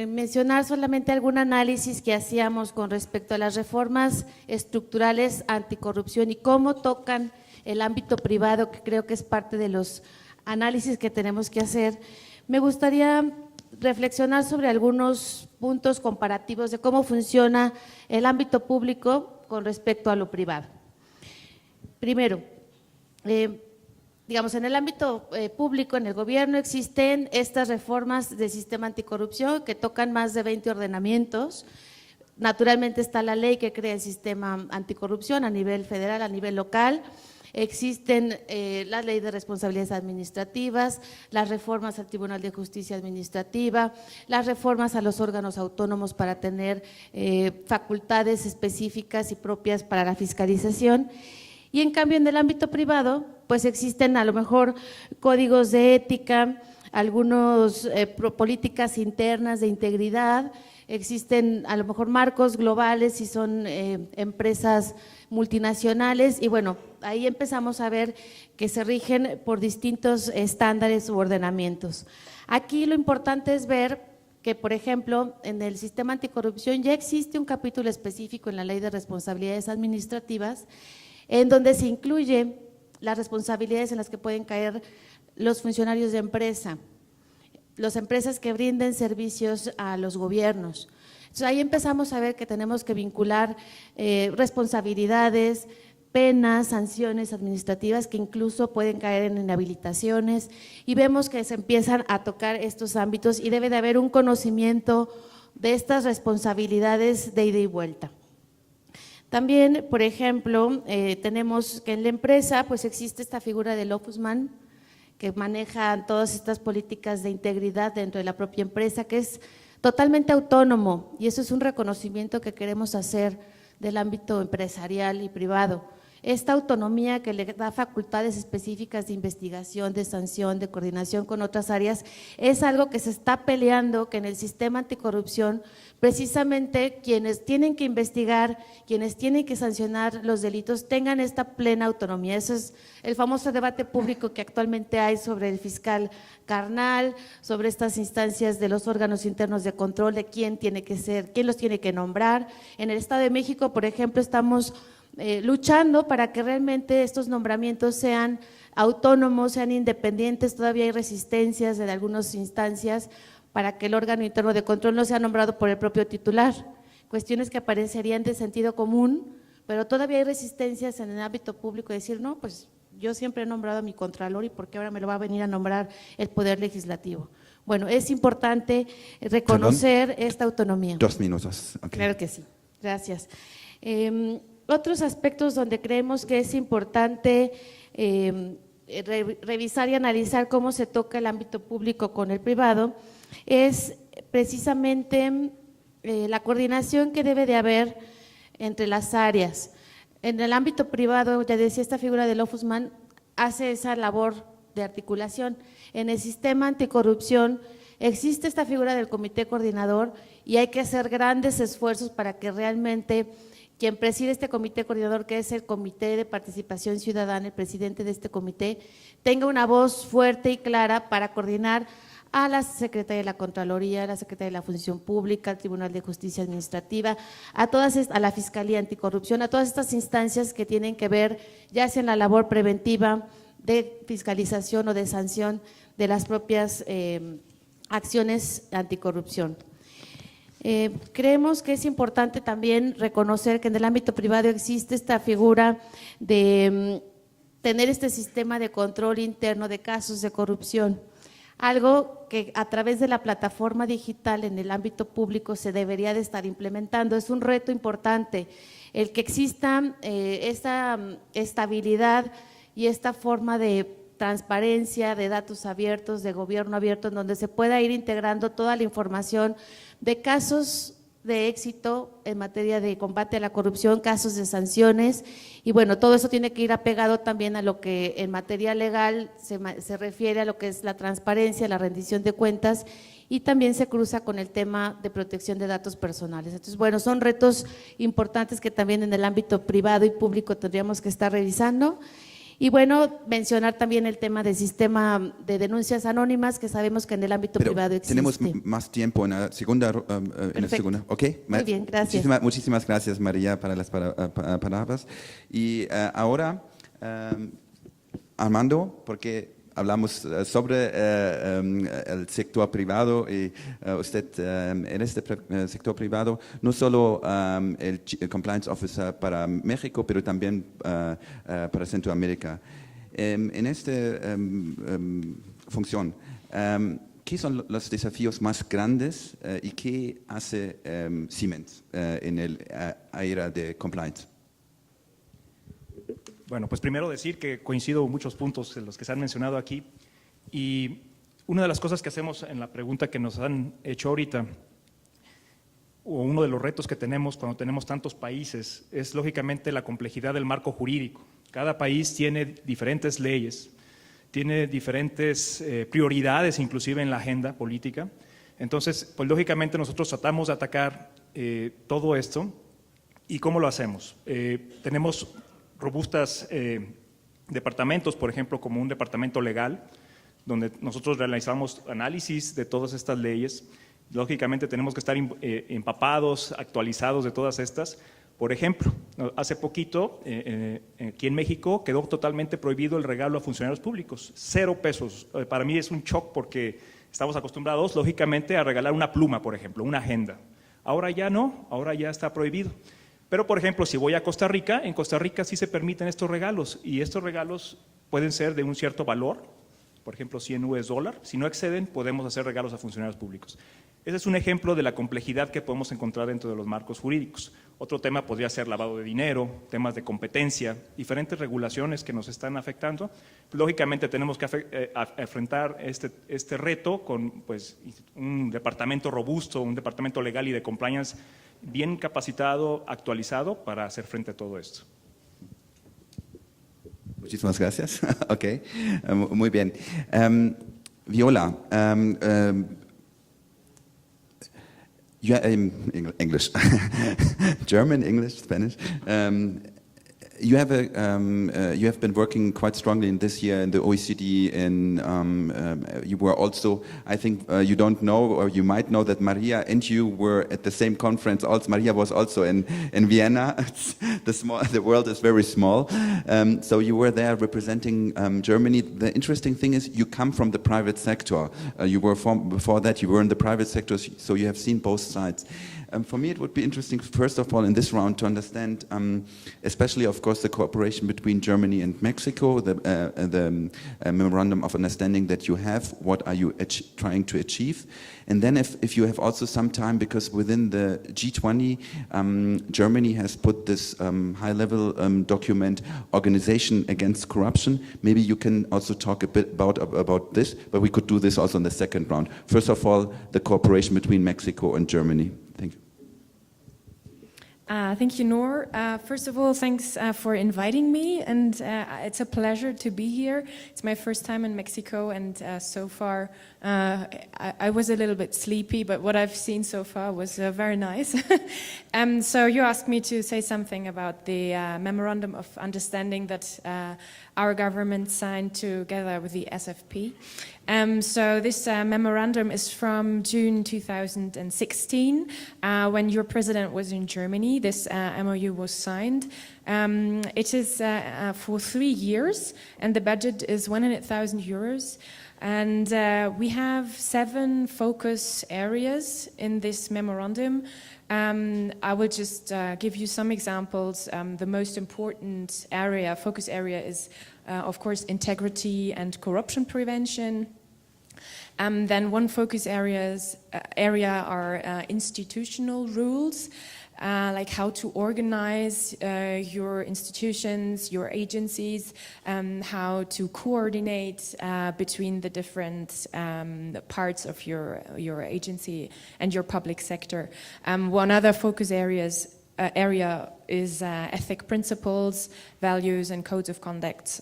mencionar solamente algún análisis que hacíamos con respecto a las reformas estructurales anticorrupción y cómo tocan el ámbito privado, que creo que es parte de los análisis que tenemos que hacer, me gustaría reflexionar sobre algunos puntos comparativos de cómo funciona el ámbito público con respecto a lo privado. Primero, digamos, en el ámbito público, en el gobierno, existen estas reformas del sistema anticorrupción que tocan más de 20 ordenamientos. Naturalmente está la ley que crea el sistema anticorrupción a nivel federal, a nivel local. Existen la ley de responsabilidades administrativas, las reformas al Tribunal de Justicia Administrativa, las reformas a los órganos autónomos para tener facultades específicas y propias para la fiscalización. Y en cambio en el ámbito privado, pues existen a lo mejor códigos de ética, algunas políticas internas de integridad, existen a lo mejor marcos globales si son empresas multinacionales y bueno, ahí empezamos a ver que se rigen por distintos estándares u ordenamientos. Aquí lo importante es ver que, por ejemplo, en el sistema anticorrupción ya existe un capítulo específico en la Ley de Responsabilidades Administrativas en donde se incluye las responsabilidades en las que pueden caer los funcionarios de empresa, las empresas que brinden servicios a los gobiernos. Entonces, ahí empezamos a ver que tenemos que vincular responsabilidades, penas, sanciones administrativas que incluso pueden caer en inhabilitaciones y vemos que se empiezan a tocar estos ámbitos y debe de haber un conocimiento de estas responsabilidades de ida y vuelta. También, por ejemplo, tenemos que en la empresa pues existe esta figura del ombudsman que maneja todas estas políticas de integridad dentro de la propia empresa, que es totalmente autónomo y eso es un reconocimiento que queremos hacer del ámbito empresarial y privado. Esta autonomía que le da facultades específicas de investigación, de sanción, de coordinación con otras áreas, es algo que se está peleando, que en el sistema anticorrupción, precisamente quienes tienen que investigar, quienes tienen que sancionar los delitos, tengan esta plena autonomía. Ese es el famoso debate público que actualmente hay sobre el fiscal carnal, sobre estas instancias de los órganos internos de control, de quién tiene que ser, quién los tiene que nombrar. En el Estado de México, por ejemplo, estamos luchando para que realmente estos nombramientos sean autónomos, sean independientes. Todavía hay resistencias de algunas instancias para que el órgano interno de control no sea nombrado por el propio titular, cuestiones que aparecerían de sentido común, pero todavía hay resistencias en el ámbito público de decir, no, pues yo siempre he nombrado a mi contralor y ¿por qué ahora me lo va a venir a nombrar el Poder Legislativo? Bueno, es importante reconocer esta autonomía. 2 minutos. Okay. Claro que sí, gracias. Otros aspectos donde creemos que es importante revisar y analizar cómo se toca el ámbito público con el privado es precisamente la coordinación que debe de haber entre las áreas. En el ámbito privado, ya decía, esta figura del ombudsman hace esa labor de articulación. En el sistema anticorrupción existe esta figura del comité coordinador y hay que hacer grandes esfuerzos para que realmente quien preside este comité coordinador, que es el Comité de Participación Ciudadana, el presidente de este comité, tenga una voz fuerte y clara para coordinar a la Secretaría de la Contraloría, a la Secretaría de la Función Pública, al Tribunal de Justicia Administrativa, a la Fiscalía Anticorrupción, a todas estas instancias que tienen que ver ya sea en la labor preventiva de fiscalización o de sanción de las propias acciones anticorrupción. Creemos que es importante también reconocer que en el ámbito privado existe esta figura de tener este sistema de control interno de casos de corrupción, algo que a través de la plataforma digital en el ámbito público se debería de estar implementando. Es un reto importante el que exista esta estabilidad y esta forma de transparencia, de datos abiertos, de gobierno abierto, en donde se pueda ir integrando toda la información de casos de éxito en materia de combate a la corrupción, casos de sanciones, y bueno, todo eso tiene que ir apegado también a lo que en materia legal se refiere a lo que es la transparencia, la rendición de cuentas, y también se cruza con el tema de protección de datos personales. Entonces, bueno, son retos importantes que también en el ámbito privado y público tendríamos que estar revisando. Y bueno, mencionar también el tema del sistema de denuncias anónimas, que sabemos que en el ámito Pero privado existe. tenemos más tiempo en la segunda. ¿Ok? Muy bien, gracias. Muchísimas gracias, María, para las palabras. Y ahora, Armando, porque hablamos sobre el sector privado y usted en este sector privado, no solo el Compliance Officer para México, pero también para Centroamérica. En esta función, ¿qué son los desafíos más grandes y qué hace Siemens en el área de compliance? Bueno, pues primero decir que coincido en muchos puntos de los que se han mencionado aquí, y una de las cosas que hacemos en la pregunta que nos han hecho ahorita, o uno de los retos que tenemos cuando tenemos tantos países, es lógicamente la complejidad del marco jurídico. Cada país tiene diferentes leyes, tiene diferentes prioridades inclusive en la agenda política. Entonces, pues lógicamente nosotros tratamos de atacar todo esto. ¿Y cómo lo hacemos? Tenemos robustas departamentos, por ejemplo, como un departamento legal, donde nosotros realizamos análisis de todas estas leyes. Lógicamente tenemos que estar empapados, actualizados de todas estas. Por ejemplo, hace poquito, aquí en México, quedó totalmente prohibido el regalo a funcionarios públicos, 0 pesos. Para mí es un shock porque estamos acostumbrados, lógicamente, a regalar una pluma, por ejemplo, una agenda. Ahora ya no, ahora ya está prohibido. Pero, por ejemplo, si voy a Costa Rica, en Costa Rica sí se permiten estos regalos, y estos regalos pueden ser de un cierto valor, por ejemplo, $100. Si no exceden, podemos hacer regalos a funcionarios públicos. Ese es un ejemplo de la complejidad que podemos encontrar dentro de los marcos jurídicos. Otro tema podría ser lavado de dinero, temas de competencia, diferentes regulaciones que nos están afectando. Lógicamente tenemos que enfrentar este reto con pues, un departamento robusto, un departamento legal y de compliance bien capacitado, actualizado para hacer frente a todo esto. Muchísimas gracias. Ok, muy bien. Viola, English, German, English, Spanish. You have been working quite strongly in this year in the OECD, and you were also, I think you don't know, or you might know that Maria and you were at the same conference. Also, Maria was also in Vienna. The world is very small, so you were there representing Germany. The interesting thing is you come from the private sector. You were before that you were in the private sector, so you have seen both sides. For me, it would be interesting, first of all, in this round, to understand, especially, of course, the cooperation between Germany and Mexico, the memorandum of understanding that you have. What are you trying to achieve? And then, if you have also some time, because within the G20, Germany has put this high-level document, Organization Against Corruption. Maybe you can also talk a bit about this, but we could do this also in the second round. First of all, the cooperation between Mexico and Germany. Thank you. Thank you, Noor. First of all, thanks for inviting me, and it's a pleasure to be here. It's my first time in Mexico, and so far I was a little bit sleepy, but what I've seen so far was very nice. So you asked me to say something about the Memorandum of Understanding that our government signed together with the SFP. So this memorandum is from June 2016, when your president was in Germany. This MOU was signed. It is for 3 years, and the budget is 100,000 euros. And we have 7 focus areas in this memorandum. I will just give you some examples. The most important focus area is, of course, integrity and corruption prevention. Then one focus area are institutional rules, like how to organize your institutions, your agencies, how to coordinate between the different parts of your agency and your public sector. One other focus area is ethic principles, values, and codes of conduct,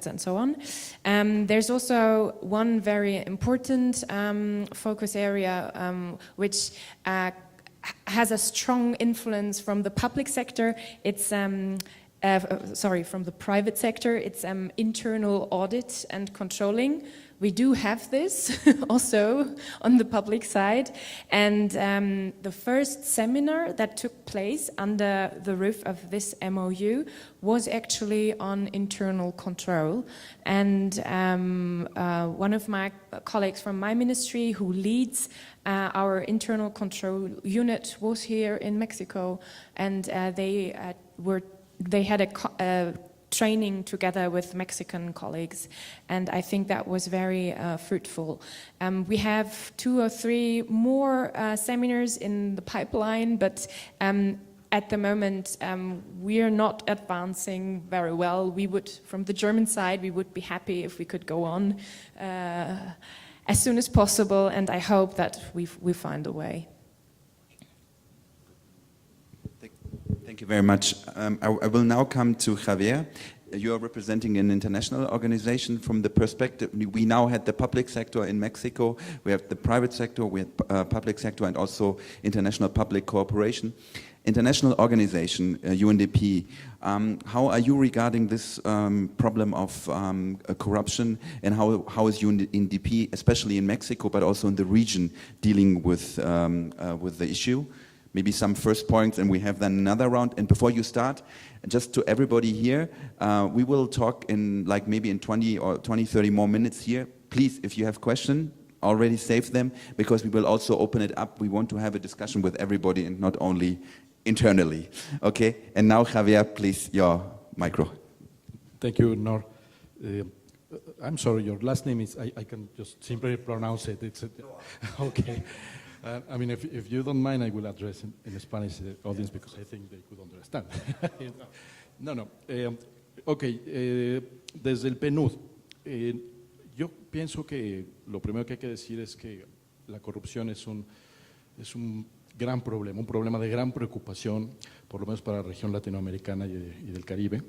and so on. There's also one very important focus area which has a strong influence from the public sector. It's from the private sector. It's internal audit and controlling. We do have this also on the public side. And the first seminar that took place under the roof of this MOU was actually on internal control. And one of my colleagues from my ministry who leads our internal control unit was here in Mexico, and they had a training together with Mexican colleagues, and I think that was very fruitful. We have 2 or 3 more seminars in the pipeline, but at the moment we are not advancing very well. From the German side, we would be happy if we could go on as soon as possible, and I hope that we find a way. Thank you very much. I will now come to Javier. You are representing an international organization. From the perspective, we now had the public sector in Mexico, we have the private sector, we have public sector, and also international public cooperation. International organization, UNDP, how are you regarding this problem of corruption, and how is UNDP, especially in Mexico, but also in the region, dealing with the issue? Maybe some first points, and we have then another round. And before you start, just to everybody here, we will talk in maybe in 20, 30 more minutes here. Please, if you have questions, already save them, because we will also open it up. We want to have a discussion with everybody and not only internally. Okay, and now Javier, please, your micro. Thank you, Noor. I'm sorry, your last name is, I can just simply pronounce it. It's okay. I mean, if you don't mind, I will address in Spanish the audience, because I think they could understand. No. Desde el PNUD, yo pienso que lo primero que hay que decir es que la corrupción es un gran problema, un problema de gran preocupación, por lo menos para la región latinoamericana y del Caribe.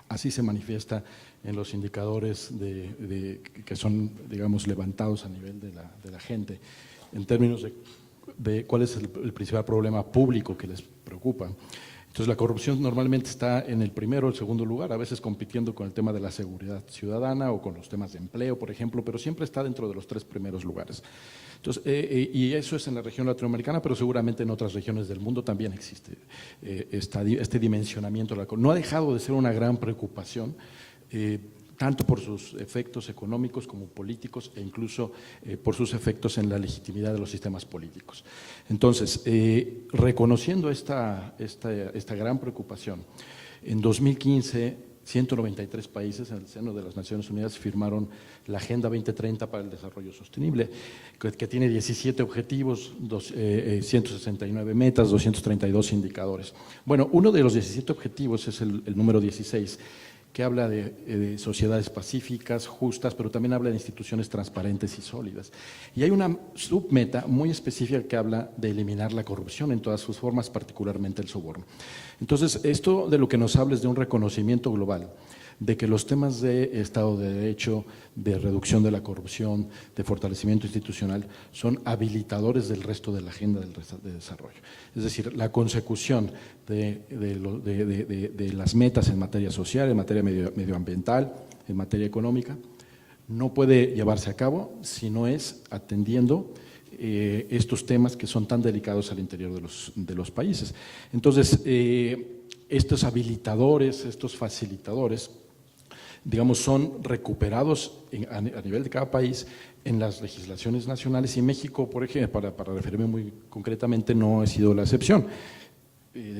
Así se manifiesta en los indicadores que son, digamos, levantados a nivel de la gente, en términos de cuál es el principal problema público que les preocupa. Entonces, la corrupción normalmente está en el primero o el segundo lugar, a veces compitiendo con el tema de la seguridad ciudadana o con los temas de empleo, por ejemplo, pero siempre está dentro de los 3 primeros lugares. Entonces, y eso es en la región latinoamericana, pero seguramente en otras regiones del mundo también existe este dimensionamiento. No ha dejado de ser una gran preocupación, tanto por sus efectos económicos como políticos, e incluso por sus efectos en la legitimidad de los sistemas políticos. Entonces, reconociendo esta gran preocupación, en 2015 193 países en el seno de las Naciones Unidas firmaron la Agenda 2030 para el Desarrollo Sostenible, que tiene 17 objetivos, 169 metas, 232 indicadores. Bueno, uno de los 17 objetivos es el número 16, que habla de sociedades pacíficas, justas, pero también habla de instituciones transparentes y sólidas. Y hay una submeta muy específica que habla de eliminar la corrupción en todas sus formas, particularmente el soborno. Entonces, esto de lo que nos habla es de un reconocimiento global de que los temas de Estado de Derecho, de reducción de la corrupción, de fortalecimiento institucional, son habilitadores del resto de la agenda de desarrollo. Es decir, la consecución de las metas en materia social, en materia medioambiental, en materia económica, no puede llevarse a cabo si no es atendiendo estos temas que son tan delicados al interior de los países. Entonces, estos habilitadores, estos facilitadores, digamos, son recuperados a nivel de cada país en las legislaciones nacionales, y México, por ejemplo, para referirme muy concretamente, no ha sido la excepción.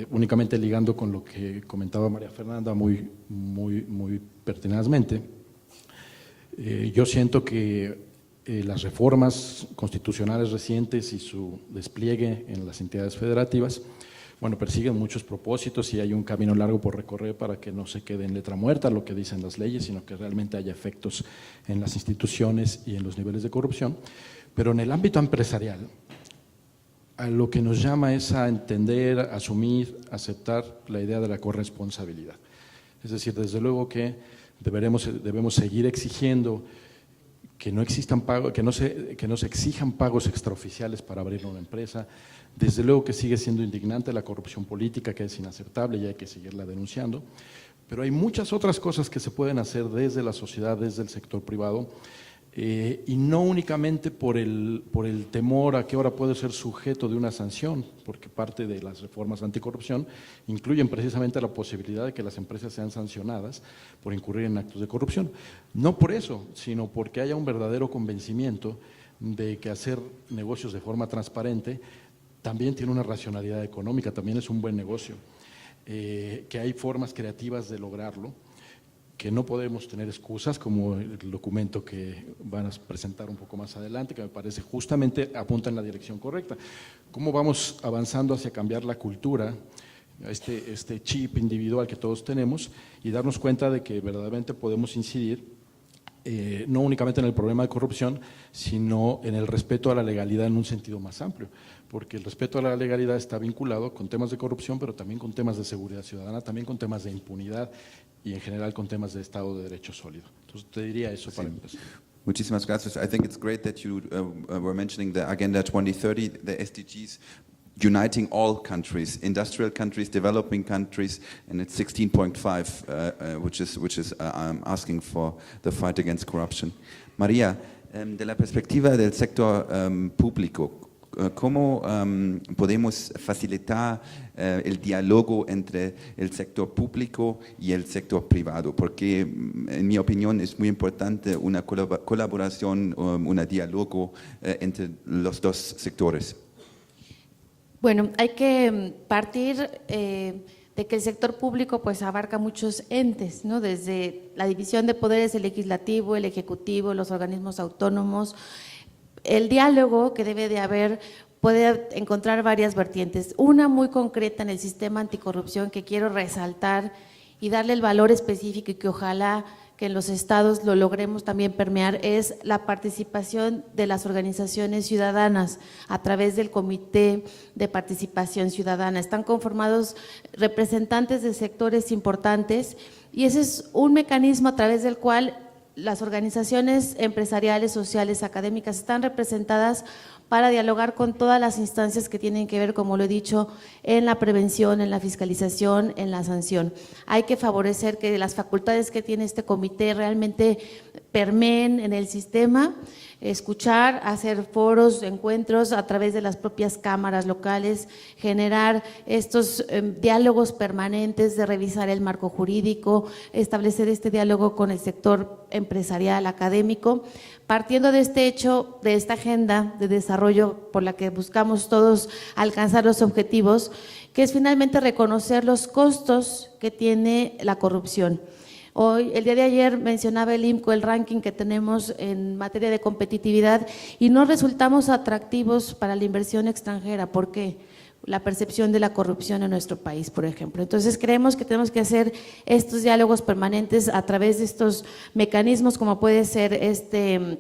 Únicamente ligando con lo que comentaba María Fernanda muy pertinazmente, yo siento que las reformas constitucionales recientes y su despliegue en las entidades federativas, bueno, persiguen muchos propósitos y hay un camino largo por recorrer para que no se quede en letra muerta lo que dicen las leyes, sino que realmente haya efectos en las instituciones y en los niveles de corrupción. Pero en el ámbito empresarial, a lo que nos llama es a entender, asumir, aceptar la idea de la corresponsabilidad. Es decir, desde luego que debemos seguir exigiendo que no existan pagos, que no se exijan pagos extraoficiales para abrir una empresa. Desde luego que sigue siendo indignante la corrupción política, que es inaceptable y hay que seguirla denunciando, pero hay muchas otras cosas que se pueden hacer desde la sociedad, desde el sector privado, y no únicamente por el temor a que ahora puede ser sujeto de una sanción, porque parte de las reformas anticorrupción incluyen precisamente la posibilidad de que las empresas sean sancionadas por incurrir en actos de corrupción. No por eso, sino porque haya un verdadero convencimiento de que hacer negocios de forma transparente también tiene una racionalidad económica, también es un buen negocio, que hay formas creativas de lograrlo, que no podemos tener excusas, como el documento que van a presentar un poco más adelante, que me parece justamente apunta en la dirección correcta. ¿Cómo vamos avanzando hacia cambiar la cultura, este chip individual que todos tenemos, y darnos cuenta de que verdaderamente podemos incidir no únicamente en el problema de corrupción, sino en el respeto a la legalidad en un sentido más amplio, porque el respeto a la legalidad está vinculado con temas de corrupción, pero también con temas de seguridad ciudadana, también con temas de impunidad y en general con temas de Estado de Derecho sólido. Entonces te diría eso para empezar. Muchísimas gracias. I think it's great that you were mentioning the Agenda 2030, the SDGs, uniting all countries, industrial countries, developing countries, and it's 16.5, which is asking for the fight against corruption. María, de la perspectiva del sector público, ¿cómo podemos facilitar el diálogo entre el sector público y el sector privado? Porque, en mi opinión, es muy importante una colaboración, un diálogo entre los dos sectores. Bueno, hay que partir de que el sector público pues abarca muchos entes, ¿no? Desde la división de poderes, el legislativo, el ejecutivo, los organismos autónomos. El diálogo que debe de haber puede encontrar varias vertientes. Una muy concreta en el sistema anticorrupción que quiero resaltar y darle el valor específico y que ojalá que en los estados lo logremos también permear, es la participación de las organizaciones ciudadanas a través del Comité de Participación Ciudadana. Están conformados representantes de sectores importantes y ese es un mecanismo a través del cual las organizaciones empresariales, sociales, académicas están representadas para dialogar con todas las instancias que tienen que ver, como lo he dicho, en la prevención, en la fiscalización, en la sanción. Hay que favorecer que las facultades que tiene este comité realmente permeen en el sistema, escuchar, hacer foros, encuentros a través de las propias cámaras locales, generar estos diálogos permanentes de revisar el marco jurídico, establecer este diálogo con el sector empresarial, académico, partiendo de este hecho, de esta agenda de desarrollo por la que buscamos todos alcanzar los objetivos, que es finalmente reconocer los costos que tiene la corrupción. Hoy, el día de ayer mencionaba el IMCO el ranking que tenemos en materia de competitividad y no resultamos atractivos para la inversión extranjera. ¿Por qué? la percepción de la corrupción en nuestro país, por ejemplo. Entonces creemos que tenemos que hacer estos diálogos permanentes a través de estos mecanismos, como puede ser este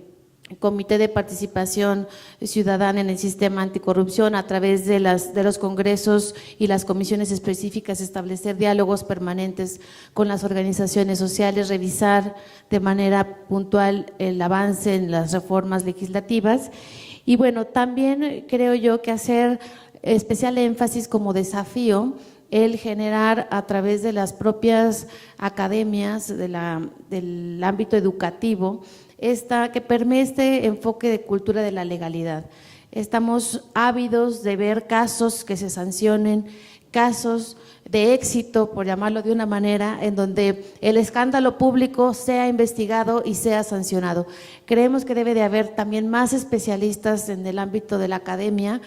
Comité de Participación Ciudadana en el Sistema Anticorrupción, a través de los congresos y las comisiones específicas, establecer diálogos permanentes con las organizaciones sociales, revisar de manera puntual el avance en las reformas legislativas. Y bueno, también creo yo que hacer especial énfasis como desafío el generar a través de las propias academias del ámbito educativo que permee este enfoque de cultura de la legalidad. Estamos ávidos de ver casos que se sancionen, casos de éxito, por llamarlo de una manera, en donde el escándalo público sea investigado y sea sancionado. Creemos que debe de haber también más especialistas en el ámbito de la academia.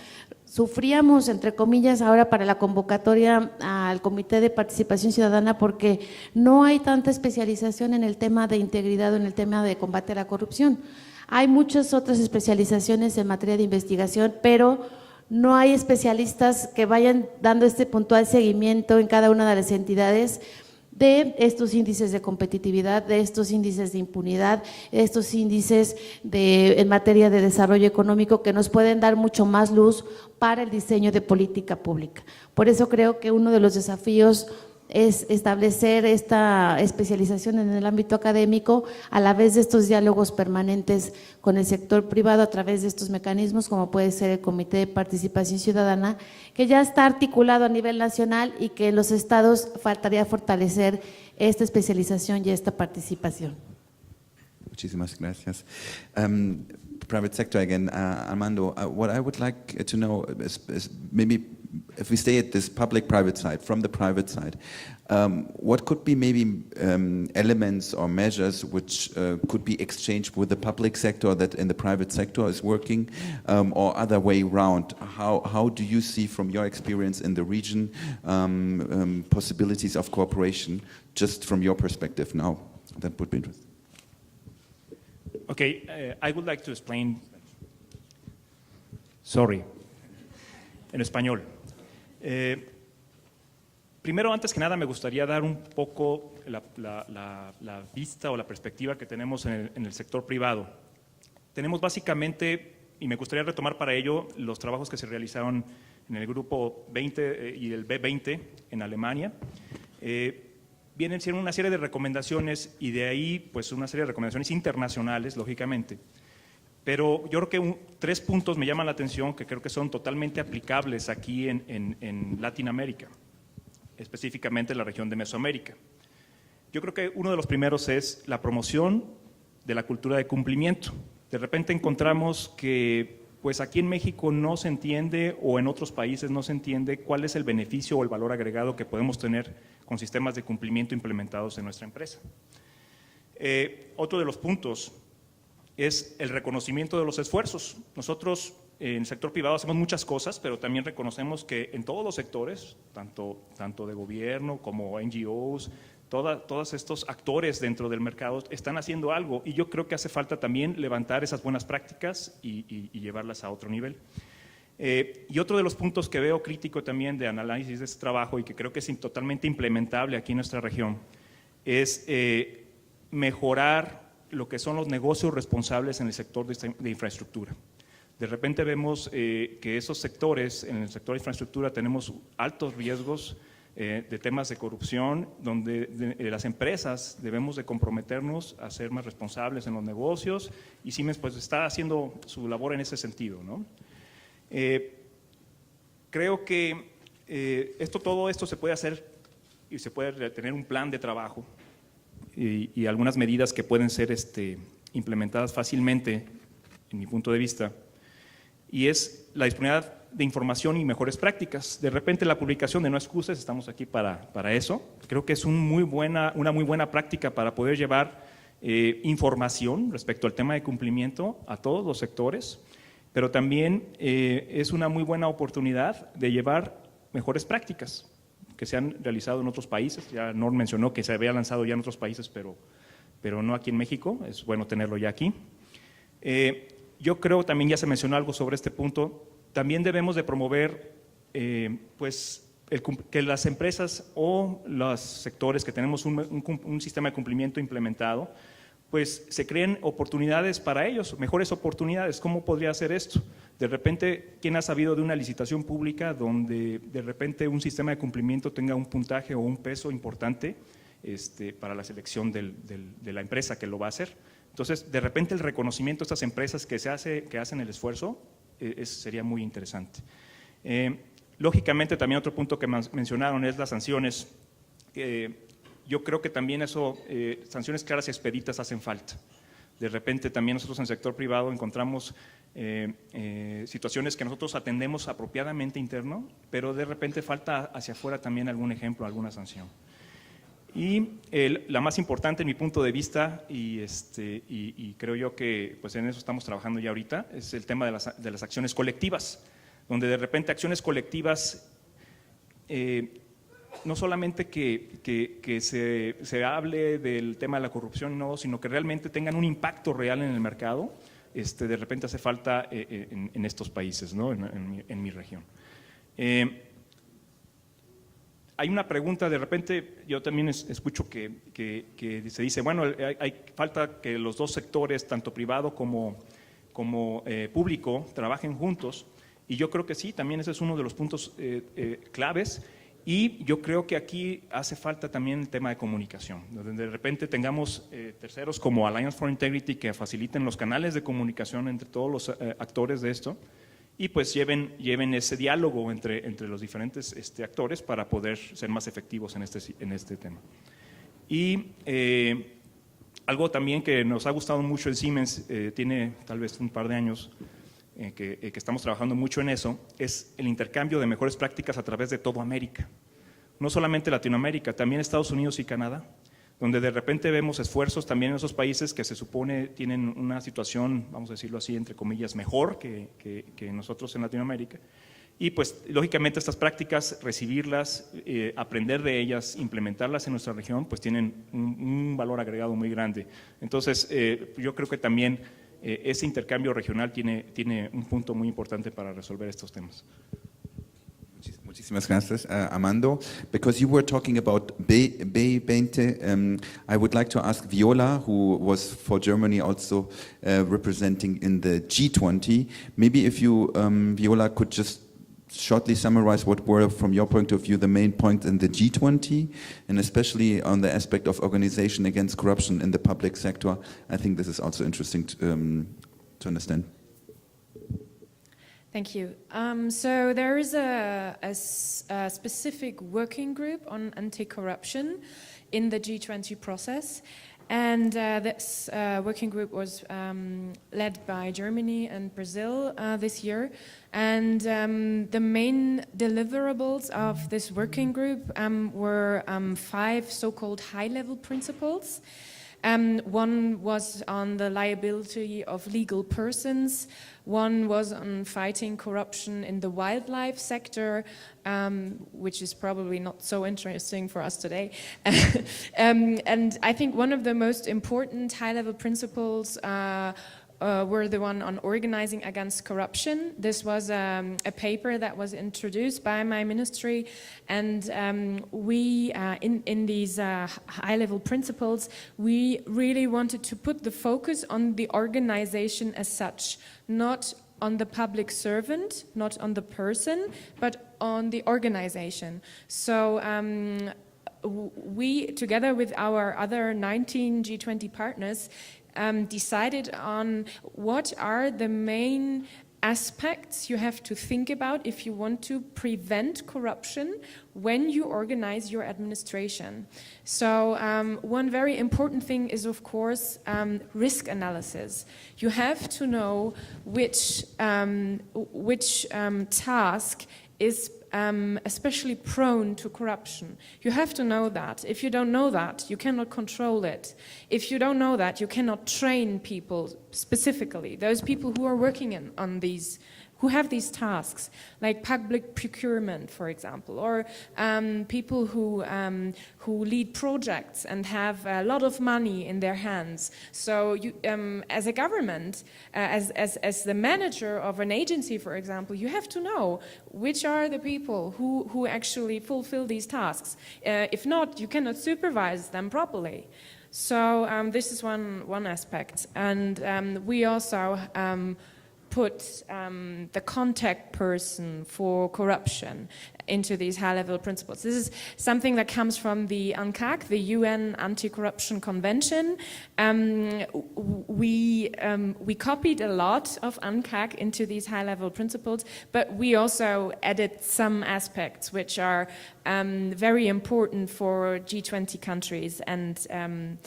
Sufríamos, entre comillas, ahora para la convocatoria al Comité de Participación Ciudadana porque no hay tanta especialización en el tema de integridad o en el tema de combate a la corrupción. Hay muchas otras especializaciones en materia de investigación, pero no hay especialistas que vayan dando este puntual seguimiento en cada una de las entidades de estos índices de competitividad, de estos índices de impunidad, de estos índices en materia de desarrollo económico que nos pueden dar mucho más luz para el diseño de política pública. Por eso creo que uno de los desafíos es establecer esta especialización en el ámbito académico a la vez de estos diálogos permanentes con el sector privado a través de estos mecanismos como puede ser el Comité de Participación Ciudadana, que ya está articulado a nivel nacional y que en los estados faltaría fortalecer esta especialización y esta participación. Muchísimas gracias. Private sector again, Armando, what I would like to know is maybe if we stay at this public-private side, from the private side, what could be maybe elements or measures which could be exchanged with the public sector that in the private sector is working, or other way around? How do you see from your experience in the region possibilities of cooperation, just from your perspective now? That would be interesting. Okay, I would like to explain, sorry, en español. Primero, antes que nada, me gustaría dar un poco la vista o la perspectiva que tenemos en el sector privado. Tenemos básicamente, y me gustaría retomar para ello, los trabajos que se realizaron en el Grupo 20 y el B20 en Alemania. Vienen siendo una serie de recomendaciones y de ahí pues una serie de recomendaciones internacionales, lógicamente. Pero yo creo que 3 puntos me llaman la atención que creo que son totalmente aplicables aquí en Latinoamérica, específicamente en la región de Mesoamérica. Yo creo que uno de los primeros es la promoción de la cultura de cumplimiento. De repente encontramos que pues aquí en México no se entiende o en otros países no se entiende cuál es el beneficio o el valor agregado que podemos tener con sistemas de cumplimiento implementados en nuestra empresa. Otro de los puntos es el reconocimiento de los esfuerzos. Nosotros en el sector privado hacemos muchas cosas, pero también reconocemos que en todos los sectores, tanto de gobierno como NGOs, todos estos actores dentro del mercado están haciendo algo y yo creo que hace falta también levantar esas buenas prácticas y llevarlas a otro nivel. Y otro de los puntos que veo crítico también de análisis de este trabajo y que creo que es totalmente implementable aquí en nuestra región es mejorar lo que son los negocios responsables en el sector de infraestructura. De repente vemos que esos sectores, en el sector de infraestructura tenemos altos riesgos de temas de corrupción, donde las empresas debemos de comprometernos a ser más responsables en los negocios y Siemens pues está haciendo su labor en ese sentido, ¿no? Creo que todo esto se puede hacer y se puede tener un plan de trabajo y algunas medidas que pueden ser implementadas fácilmente, en mi punto de vista, y es la disponibilidad de información y mejores prácticas. De repente la publicación de No Excuses, estamos aquí para eso, creo que es una muy buena práctica para poder llevar información respecto al tema de cumplimiento a todos los sectores, pero también es una muy buena oportunidad de llevar mejores prácticas que se han realizado en otros países. Ya Norm mencionó que se había lanzado ya en otros países, pero no aquí en México, es bueno tenerlo ya aquí. Yo creo también, ya se mencionó algo sobre este punto, también debemos de promover pues que las empresas o los sectores que tenemos un sistema de cumplimiento implementado, pues se creen oportunidades para ellos, mejores oportunidades. ¿Cómo podría ser esto? De repente, ¿quién ha sabido de una licitación pública donde de repente un sistema de cumplimiento tenga un puntaje o un peso importante para la selección de la empresa que lo va a hacer? Entonces, de repente el reconocimiento de estas empresas que hacen el esfuerzo sería muy interesante. Lógicamente, también otro punto que mencionaron es las sanciones. Yo creo que también sanciones claras y expeditas hacen falta. De repente también nosotros en el sector privado encontramos situaciones que nosotros atendemos apropiadamente interno, pero de repente falta hacia afuera también algún ejemplo, alguna sanción. Y la más importante en mi punto de vista, y creo yo que pues en eso estamos trabajando ya ahorita, es el tema de las acciones colectivas, donde de repente acciones colectivas no solamente que se hable del tema de la corrupción, no, sino que realmente tengan un impacto real en el mercado. De repente hace falta en estos países, ¿no? en mi región. Hay una pregunta, de repente yo también escucho que se dice, bueno, hay falta que los dos sectores, tanto privado como público, trabajen juntos, y yo creo que sí, también ese es uno de los puntos claves. Y yo creo que aquí hace falta también el tema de comunicación, donde de repente tengamos terceros como Alliance for Integrity que faciliten los canales de comunicación entre todos los actores de esto y pues lleven ese diálogo entre los diferentes actores para poder ser más efectivos en este tema. Y algo también que nos ha gustado mucho en Siemens, tiene tal vez un par de años, que estamos trabajando mucho en eso, es el intercambio de mejores prácticas a través de toda América. No solamente Latinoamérica, también Estados Unidos y Canadá, donde de repente vemos esfuerzos también en esos países que se supone tienen una situación, vamos a decirlo así, entre comillas, mejor que nosotros en Latinoamérica. Y pues lógicamente estas prácticas, recibirlas, aprender de ellas, implementarlas en nuestra región, pues tienen un valor agregado muy grande. Entonces yo creo que también ese intercambio regional tiene un punto muy importante para resolver estos temas. Muchísimas gracias, Armando. Because you were talking about B20, I would like to ask Viola, who was for Germany also representing in the G20. Maybe if you, Viola, could just shortly summarize what were, from your point of view, the main points in the G20, and especially on the aspect of organization against corruption in the public sector. I think this is also interesting to understand. Thank you. So there is a specific working group on anti-corruption in the G20 process. And this working group was led by Germany and Brazil this year. And the main deliverables of this working group were 5 so-called high-level principles. One was on the liability of legal persons. One was on fighting corruption in the wildlife sector, which is probably not so interesting for us today. And I think one of the most important high-level principles were the one on organizing against corruption. This was a paper that was introduced by my ministry, and we, in these high-level principles, we really wanted to put the focus on the organization as such, not on the public servant, not on the person, but on the organization. So we, together with our other 19 G20 partners, decided on what are the main aspects you have to think about if you want to prevent corruption when you organize your administration. So one very important thing is, of course, risk analysis. You have to know which task is especially prone to corruption. You have to know that. If you don't know that, you cannot control it. If you don't know that, you cannot train people specifically, those people who are working on these who have these tasks, like public procurement, for example, or people who lead projects and have a lot of money in their hands. So you, as a government, as the manager of an agency, for example, you have to know which are the people who actually fulfill these tasks. If not, you cannot supervise them properly. So this is one aspect. And we also put the contact person for corruption into these high-level principles. This is something that comes from the UNCAC, the UN Anti-Corruption Convention. We copied a lot of UNCAC into these high-level principles, but we also added some aspects which are very important for G20 countries. And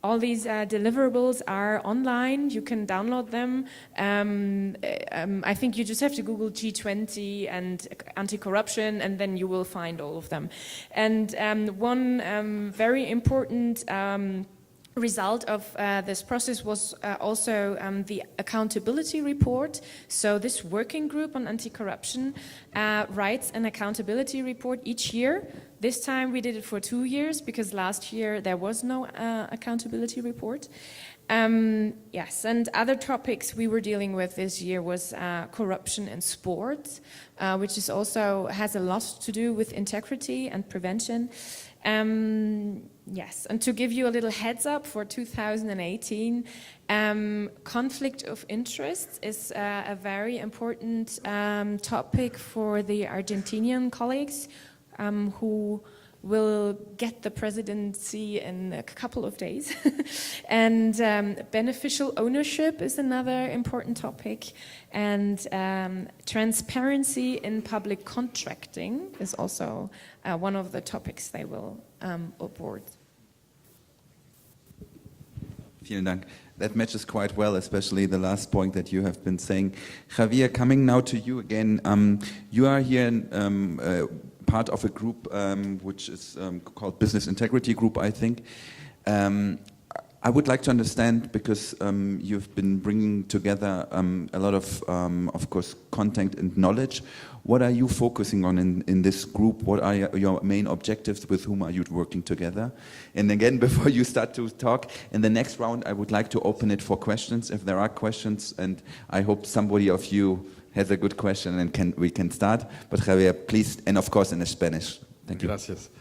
all these deliverables are online. You can download them. I think you just have to Google G20 and anti-corruption, and then you will find all of them. And one very important result of this process was also the accountability report. So this working group on anti-corruption writes an accountability report each year. This time we did it for 2 years because last year there was no accountability report. Yes, and other topics we were dealing with this year was corruption in sport, which is also has a lot to do with integrity and prevention. Yes, and to give you a little heads up for 2018, conflict of interest is a very important topic for the Argentinian colleagues who will get the presidency in a couple of days. And beneficial ownership is another important topic. And transparency in public contracting is also one of the topics they will onboard. Vielen Dank. That matches quite well, especially the last point that you have been saying. Javier, coming now to you again. You are here in, part of a group which is called Business Integrity Group, I think. I would like to understand, because you've been bringing together a lot of course, content and knowledge. What are you focusing on in this group? What are your main objectives? With whom are you working together? And again, before you start to talk, in the next round, I would like to open it for questions, if there are questions, and I hope somebody of you has a good question and we can start. But Javier, please, and of course in Spanish. Thank you. Gracias.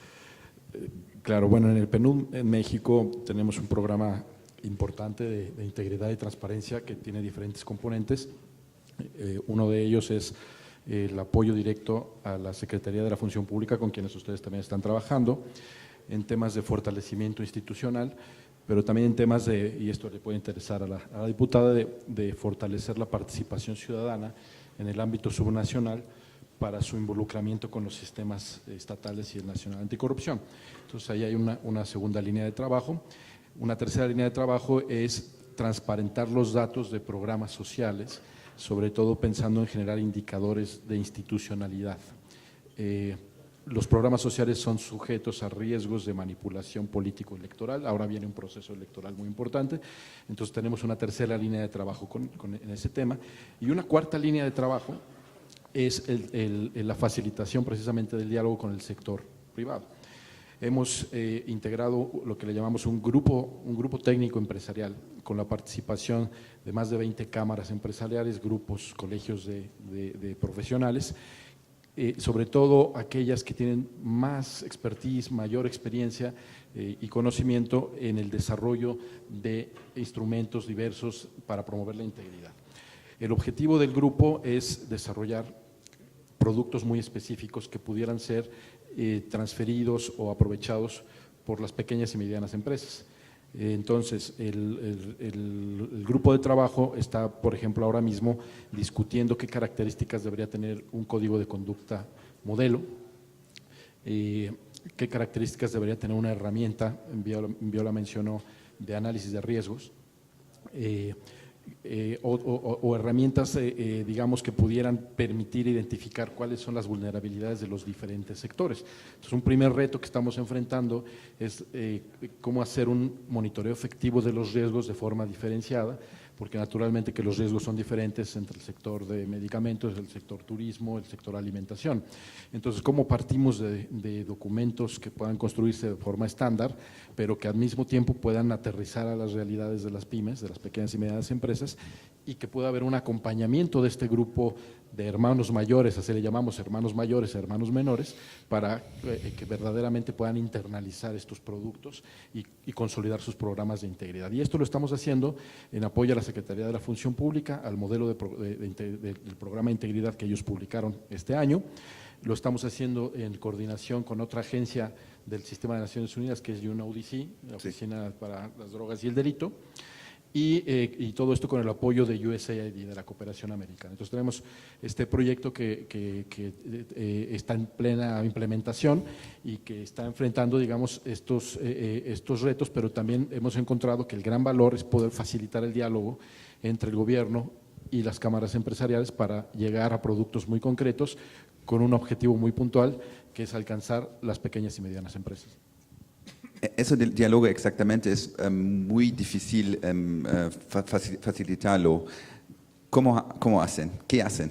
Claro, bueno, en el PNUD en México tenemos un programa importante de integridad y transparencia que tiene diferentes componentes. Uno de ellos es el apoyo directo a la Secretaría de la Función Pública, con quienes ustedes también están trabajando, en temas de fortalecimiento institucional, pero también en temas de, y esto le puede interesar a la diputada, de fortalecer la participación ciudadana en el ámbito subnacional para su involucramiento con los sistemas estatales y el nacional anticorrupción. Entonces ahí hay una segunda línea de trabajo. Una tercera línea de trabajo es transparentar los datos de programas sociales, sobre todo pensando en generar indicadores de institucionalidad. Los programas sociales son sujetos a riesgos de manipulación político-electoral. Ahora viene un proceso electoral muy importante. Entonces tenemos una tercera línea de trabajo en ese tema. Y una cuarta línea de trabajo es la facilitación precisamente del diálogo con el sector privado. Hemos integrado lo que le llamamos un grupo técnico empresarial, con la participación de más de 20 cámaras empresariales, grupos, colegios de profesionales, sobre todo aquellas que tienen más expertise, mayor experiencia y conocimiento en el desarrollo de instrumentos diversos para promover la integridad. El objetivo del grupo es desarrollar productos muy específicos que pudieran ser transferidos o aprovechados por las pequeñas y medianas empresas. Entonces, el grupo de trabajo está, por ejemplo, ahora mismo discutiendo qué características debería tener un código de conducta modelo, qué características debería tener una herramienta, Viola mencionó, de análisis de riesgos, o herramientas, digamos, que pudieran permitir identificar cuáles son las vulnerabilidades de los diferentes sectores. Entonces, un primer reto que estamos enfrentando es cómo hacer un monitoreo efectivo de los riesgos de forma diferenciada porque naturalmente que los riesgos son diferentes entre el sector de medicamentos, el sector turismo, el sector alimentación. Entonces, ¿cómo partimos de documentos que puedan construirse de forma estándar, pero que al mismo tiempo puedan aterrizar a las realidades de las pymes, de las pequeñas y medianas empresas, y que pueda haber un acompañamiento de este grupo de hermanos mayores, así le llamamos hermanos mayores, hermanos menores, para que verdaderamente puedan internalizar estos productos y consolidar sus programas de integridad. Y esto lo estamos haciendo en apoyo a la Secretaría de la Función Pública, al modelo del programa de integridad que ellos publicaron este año. Lo estamos haciendo en coordinación con otra agencia del Sistema de Naciones Unidas, que es UNODC, la Oficina para las Drogas y el Delito, y todo esto con el apoyo de USAID, de la Cooperación Americana. Entonces tenemos este proyecto que está en plena implementación y que está enfrentando, digamos, estos retos, pero también hemos encontrado que el gran valor es poder facilitar el diálogo entre el gobierno y las cámaras empresariales para llegar a productos muy concretos con un objetivo muy puntual, que es alcanzar las pequeñas y medianas empresas. Eso del diálogo exactamente es muy difícil facilitarlo. ¿Cómo hacen? ¿Qué hacen?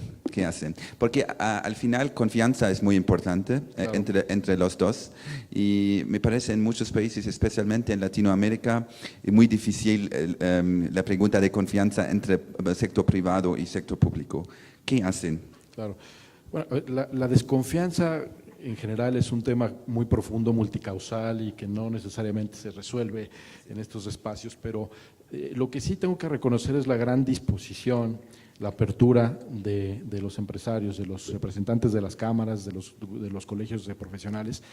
Porque al final confianza es muy importante Claro. entre los dos y me parece en muchos países, especialmente en Latinoamérica, es muy difícil la pregunta de confianza entre sector privado y sector público. ¿Qué hacen? Claro. Bueno, la desconfianza en general es un tema muy profundo, multicausal y que no necesariamente se resuelve en estos espacios, pero lo que sí tengo que reconocer es la gran disposición, la apertura de los empresarios, de los representantes de las cámaras, de los colegios de profesionales,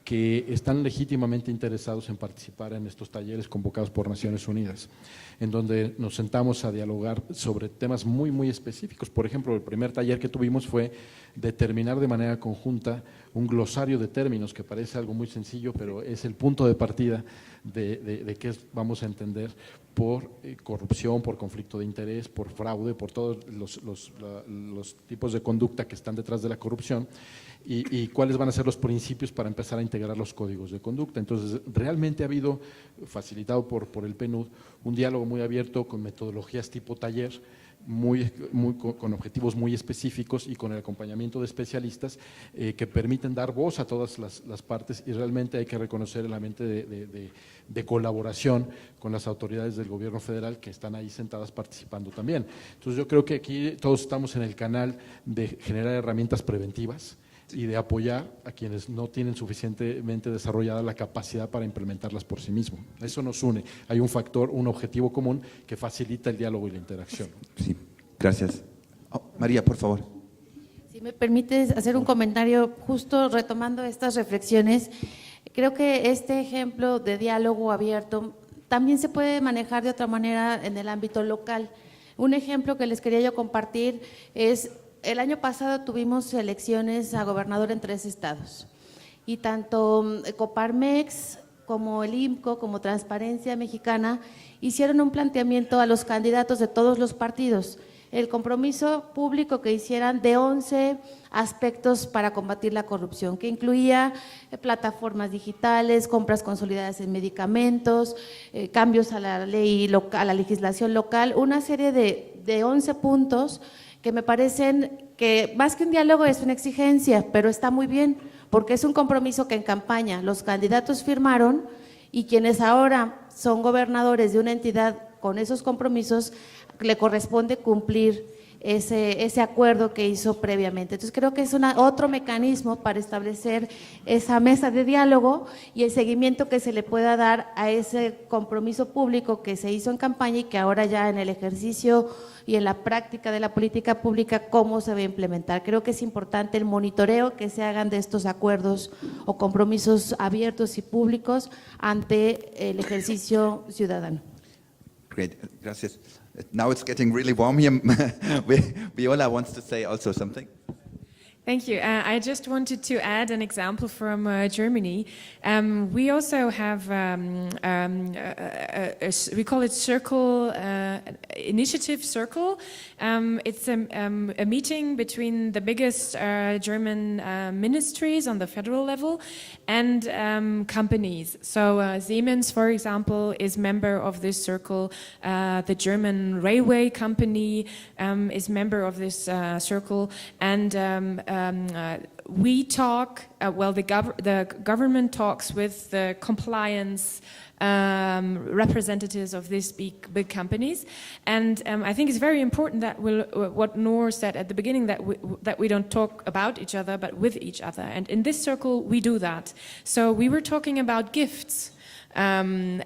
que están legítimamente interesados en participar en estos talleres convocados por Naciones Unidas, en donde nos sentamos a dialogar sobre temas muy, muy específicos. Por ejemplo, el primer taller que tuvimos fue determinar de manera conjunta un glosario de términos, que parece algo muy sencillo, pero es el punto de partida de qué vamos a entender por corrupción, por conflicto de interés, por fraude, por todos los tipos de conducta que están detrás de la corrupción y cuáles van a ser los principios para empezar a integrar los códigos de conducta. Entonces, realmente ha habido, facilitado por el PNUD, un diálogo muy abierto con metodologías tipo taller, con objetivos muy específicos y con el acompañamiento de especialistas que permiten dar voz a todas las partes, y realmente hay que reconocer el ambiente de colaboración con las autoridades del gobierno federal que están ahí sentadas participando también. Entonces yo creo que aquí todos estamos en el canal de generar herramientas preventivas y de apoyar a quienes no tienen suficientemente desarrollada la capacidad para implementarlas por sí mismos. Eso nos une. Hay un factor, un objetivo común que facilita el diálogo y la interacción. Sí, gracias. María, por favor. Si me permites hacer un comentario justo retomando estas reflexiones, creo que este ejemplo de diálogo abierto también se puede manejar de otra manera en el ámbito local. Un ejemplo que les quería yo compartir es: el año pasado tuvimos elecciones a gobernador en 3 estados y tanto Coparmex como el IMCO, como Transparencia Mexicana, hicieron un planteamiento a los candidatos de todos los partidos, el compromiso público que hicieran de 11 aspectos para combatir la corrupción, que incluía plataformas digitales, compras consolidadas en medicamentos, cambios a la ley local, a la legislación local, una serie de 11 puntos que me parecen que más que un diálogo es una exigencia, pero está muy bien, porque es un compromiso que en campaña los candidatos firmaron y quienes ahora son gobernadores de una entidad con esos compromisos le corresponde cumplir ese acuerdo que hizo previamente. Entonces creo que es otro mecanismo para establecer esa mesa de diálogo y el seguimiento que se le pueda dar a ese compromiso público que se hizo en campaña y que ahora ya en el ejercicio y en la práctica de la política pública, cómo se va a implementar. Creo que es importante el monitoreo que se hagan de estos acuerdos o compromisos abiertos y públicos ante el ejercicio ciudadano. Great, gracias. Now it's getting really warm here. Viola wants to say also something. Thank you. I just wanted to add an example from Germany. We also have, we call it Circle, Initiative Circle. It's a meeting between the biggest German ministries on the federal level and companies. So Siemens, for example, is member of this circle. The German railway company is member of this circle. And we talk, the government talks with the compliance representatives of these big companies, and I think it's very important that what Noor said at the beginning, that we don't talk about each other but with each other, and in this circle we do that. So we were talking about gifts. And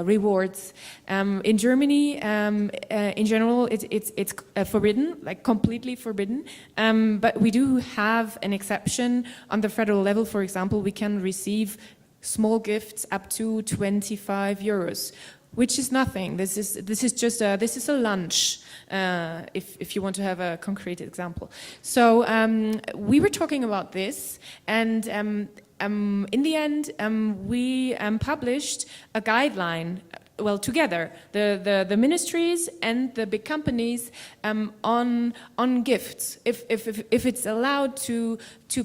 rewards. In Germany, in general, it's forbidden, like completely forbidden. But we do have an exception on the federal level. For example, we can receive small gifts up to 25 euros. Which is nothing. This is just a lunch. If you want to have a concrete example. So we were talking about this, and in the end, we published a guideline. Well, together, the ministries and the big companies on gifts. If it's allowed to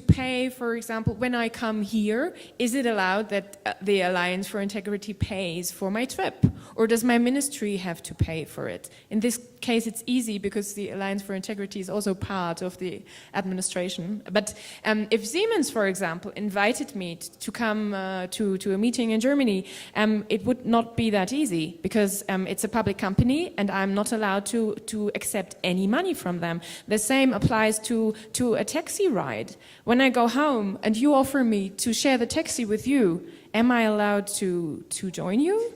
pay, for example, when I come here, is it allowed that the Alliance for Integrity pays for my trip, or does my ministry have to pay for it? In this case, it's easy because the Alliance for Integrity is also part of the administration. But if Siemens, for example, invited me to come to a meeting in Germany, it would not be that easy because it's a public company and I'm not allowed to accept any money from them. The same applies to a taxi ride. When I go home and you offer me to share the taxi with you, am I allowed to join you?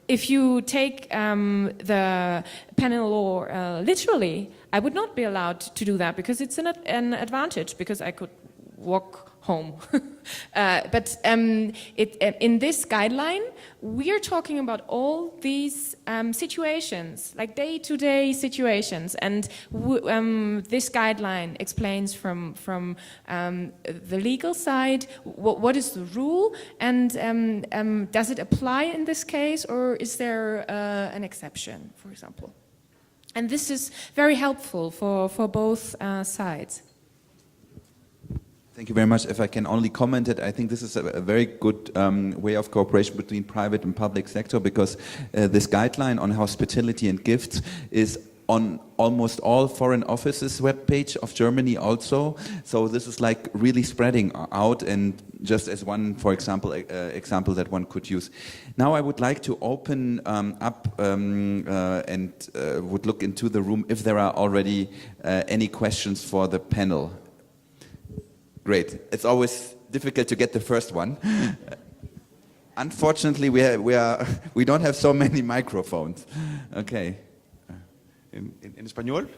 If you take the penal law literally, I would not be allowed to do that because it's an advantage, because I could walk home. But in this guideline, we are talking about all these situations, like day-to-day situations, and this guideline explains from the legal side what is the rule, and does it apply in this case, or is there an exception, for example? And this is very helpful for both sides. Thank you very much. If I can only comment it, I think this is a very good way of cooperation between private and public sector, because this guideline on hospitality and gifts is on almost all foreign offices webpage of Germany also. So this is like really spreading out, and just as one, for example, example that one could use. Now I would like to open up and would look into the room if there are already any questions for the panel. Great. It's always difficult to get the first one. Unfortunately, we don't have so many microphones. Okay. ¿En español?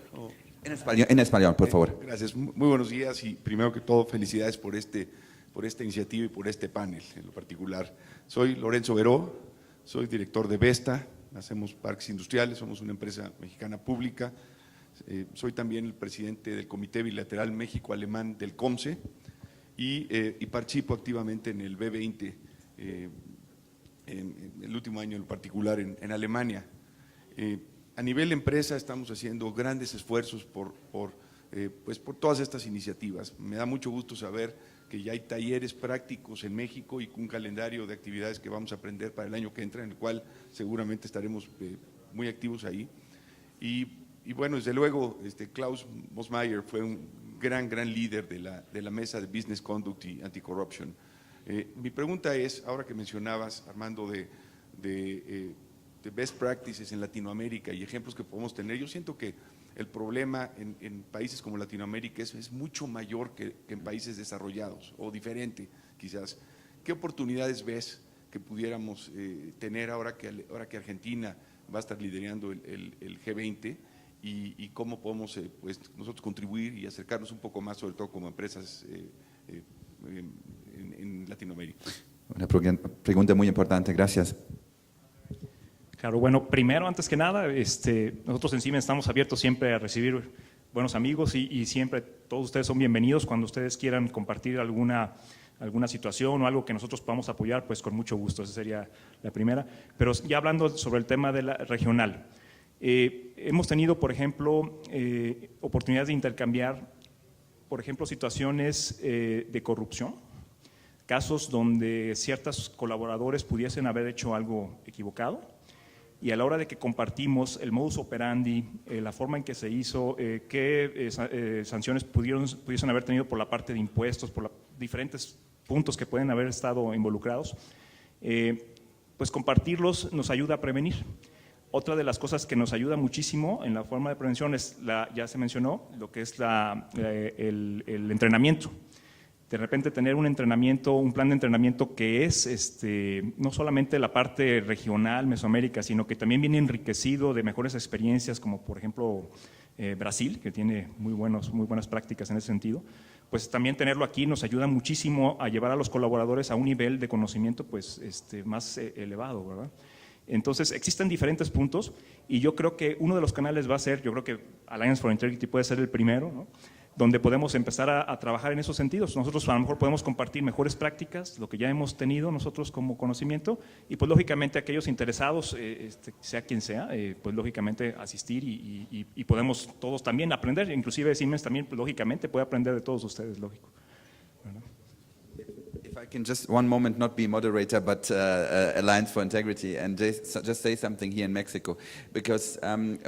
En español, por favor. Gracias. Muy buenos días y primero que todo felicidades por esta iniciativa y por este panel en lo particular. Soy Lorenzo Veró, soy director de Vesta, hacemos parques industriales, somos una empresa mexicana pública. Soy también el presidente del Comité Bilateral México-Alemán del COMSE y participo activamente en el B20, en el último año en particular en Alemania. A nivel empresa estamos haciendo grandes esfuerzos por todas estas iniciativas. Me da mucho gusto saber que ya hay talleres prácticos en México y un calendario de actividades que vamos a aprender para el año que entra, en el cual seguramente estaremos muy activos ahí. Y bueno, desde luego, Klaus Mosmayer fue un gran líder de la mesa de Business Conduct y Anti-Corruption. Mi pregunta es, ahora que mencionabas, Armando, de best practices en Latinoamérica y ejemplos que podemos tener, yo siento que el problema en países como Latinoamérica es mucho mayor que en países desarrollados, o diferente quizás. ¿Qué oportunidades ves que pudiéramos tener ahora que Argentina va a estar liderando el G20 y cómo podemos nosotros contribuir y acercarnos un poco más, sobre todo como empresas en Latinoamérica? Una pregunta muy importante, gracias. Claro, bueno, primero, antes que nada, nosotros en Siemens estamos abiertos siempre a recibir buenos amigos y siempre todos ustedes son bienvenidos cuando ustedes quieran compartir alguna situación o algo que nosotros podamos apoyar, pues con mucho gusto, esa sería la primera. Pero ya hablando sobre el tema de la regional, hemos tenido, por ejemplo, oportunidades de intercambiar, por ejemplo, situaciones de corrupción, casos donde ciertos colaboradores pudiesen haber hecho algo equivocado, y a la hora de que compartimos el modus operandi, la forma en que se hizo, qué sanciones pudiesen haber tenido por la parte de impuestos, por diferentes puntos que pueden haber estado involucrados, pues compartirlos nos ayuda a prevenir. Otra de las cosas que nos ayuda muchísimo en la forma de prevención es, ya se mencionó, lo que es el entrenamiento. De repente tener un entrenamiento, un plan de entrenamiento que es no solamente la parte regional, Mesoamérica, sino que también viene enriquecido de mejores experiencias, como por ejemplo Brasil, que tiene muy buenas prácticas en ese sentido. Pues también tenerlo aquí nos ayuda muchísimo a llevar a los colaboradores a un nivel de conocimiento pues, más elevado, ¿verdad? Entonces, existen diferentes puntos y yo creo que uno de los canales va a ser, yo creo que Alliance for Integrity puede ser el primero, ¿no? Donde podemos empezar a trabajar en esos sentidos. Nosotros a lo mejor podemos compartir mejores prácticas, lo que ya hemos tenido nosotros como conocimiento, y pues lógicamente aquellos interesados, sea quien sea, pues lógicamente asistir y podemos todos también aprender, inclusive Siemens también pues, lógicamente puede aprender de todos ustedes, lógico. ¿Verdad? If I can just one moment not be moderator but Alliance for Integrity and just say something here in Mexico, because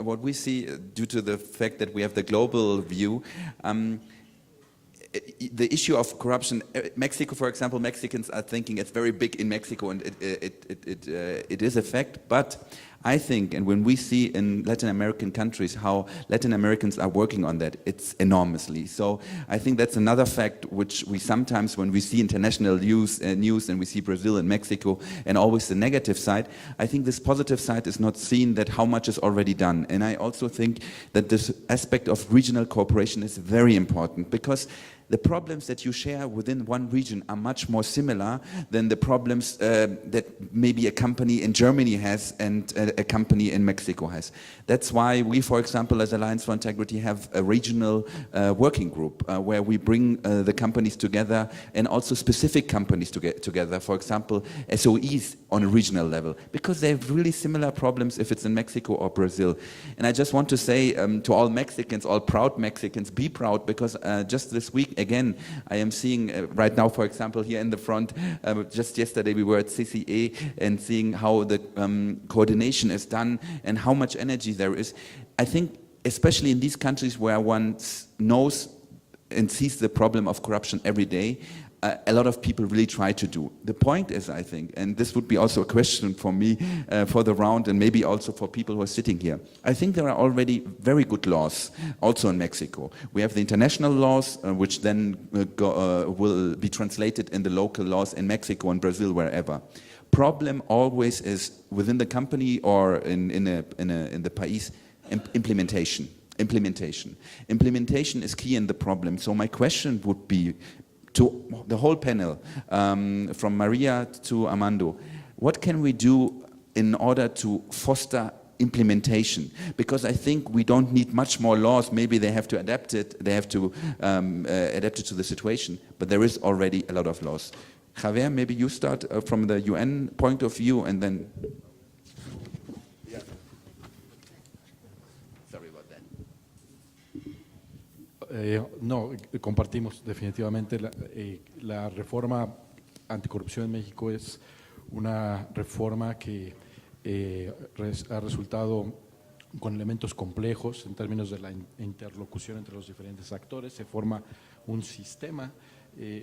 what we see due to the fact that we have the global view, the issue of corruption, Mexico, for example, Mexicans are thinking it's very big in Mexico, and it is a fact, but I think, and when we see in Latin American countries how Latin Americans are working on that, it's enormously. So I think that's another fact which we sometimes, when we see international news and we see Brazil and Mexico and always the negative side, I think this positive side is not seen, that how much is already done. And I also think that this aspect of regional cooperation is very important, because the problems that you share within one region are much more similar than the problems that maybe a company in Germany has and a company in Mexico has. That's why we, for example, as Alliance for Integrity, have a regional working group where we bring the companies together, and also specific companies together, for example, SOEs on a regional level, because they have really similar problems if it's in Mexico or Brazil. And I just want to say to all Mexicans, all proud Mexicans, be proud, because just this week, again, I am seeing right now, for example, here in the front, just yesterday we were at CCA and seeing how the coordination is done and how much energy there is. I think, especially in these countries where one knows and sees the problem of corruption every day, a lot of people really try to do. The point is, I think, and this would be also a question for me for the round, and maybe also for people who are sitting here, I think there are already very good laws also in Mexico. We have the international laws, which then will be translated in the local laws in Mexico and Brazil, wherever. Problem always is within the company or in the país, implementation. Implementation is key in the problem. So my question would be to the whole panel, from Maria to Armando, what can we do in order to foster implementation? Because I think we don't need much more laws. Maybe they have to adapt it. They have to adapt it to the situation. But there is already a lot of laws. Javier, maybe you start from the UN point of view, and then. Sorry about that. No, compartimos definitivamente la reforma anticorrupción en México es una reforma que ha resultado con elementos complejos en términos de la interlocución entre los diferentes actores. Se forma un sistema,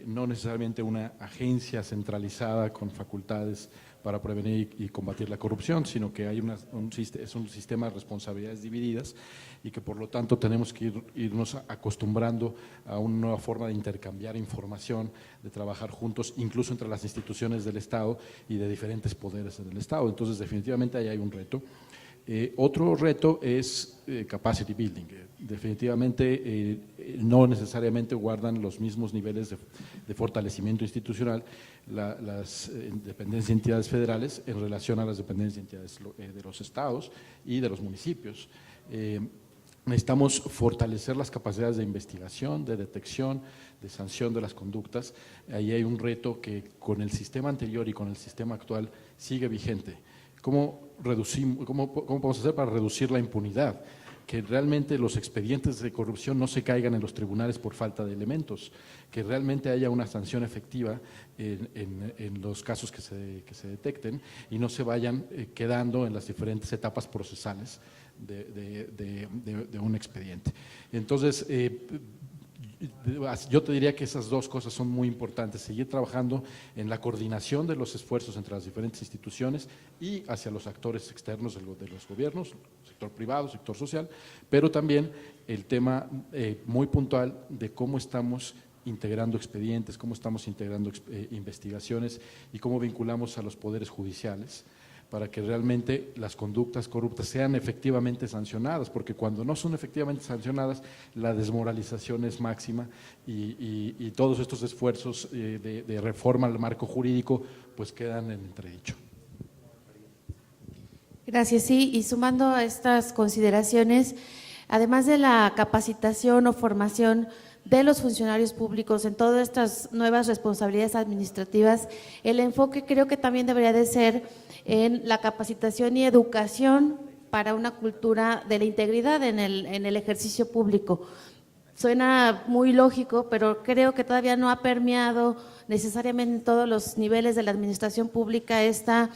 no necesariamente una agencia centralizada con facultades para prevenir y combatir la corrupción, sino que hay es un sistema de responsabilidades divididas y que por lo tanto tenemos que irnos acostumbrando a una nueva forma de intercambiar información, de trabajar juntos, incluso entre las instituciones del Estado y de diferentes poderes del Estado. Entonces, definitivamente ahí hay un reto. Otro reto es capacity building. Definitivamente no necesariamente guardan los mismos niveles de fortalecimiento institucional las dependencias de entidades federales en relación a las dependencias de entidades de los estados y de los municipios. necesitamos fortalecer las capacidades de investigación, de detección, de sanción de las conductas. Ahí hay un reto que con el sistema anterior y con el sistema actual sigue vigente. ¿Cómo podemos hacer para reducir la impunidad? Que realmente los expedientes de corrupción no se caigan en los tribunales por falta de elementos, que realmente haya una sanción efectiva en los casos que se detecten y no se vayan quedando en las diferentes etapas procesales de un expediente. Entonces, yo te diría que esas dos cosas son muy importantes, seguir trabajando en la coordinación de los esfuerzos entre las diferentes instituciones y hacia los actores externos de los gobiernos, sector privado, sector social, pero también el tema muy puntual de cómo estamos integrando expedientes, cómo estamos integrando investigaciones y cómo vinculamos a los poderes judiciales para que realmente las conductas corruptas sean efectivamente sancionadas, porque cuando no son efectivamente sancionadas, la desmoralización es máxima y todos estos esfuerzos de reforma al marco jurídico pues quedan en entredicho. Gracias, sí, y sumando a estas consideraciones, además de la capacitación o formación de los funcionarios públicos en todas estas nuevas responsabilidades administrativas, el enfoque creo que también debería de ser en la capacitación y educación para una cultura de la integridad en el ejercicio público. Suena muy lógico, pero creo que todavía no ha permeado necesariamente en todos los niveles de la administración pública esta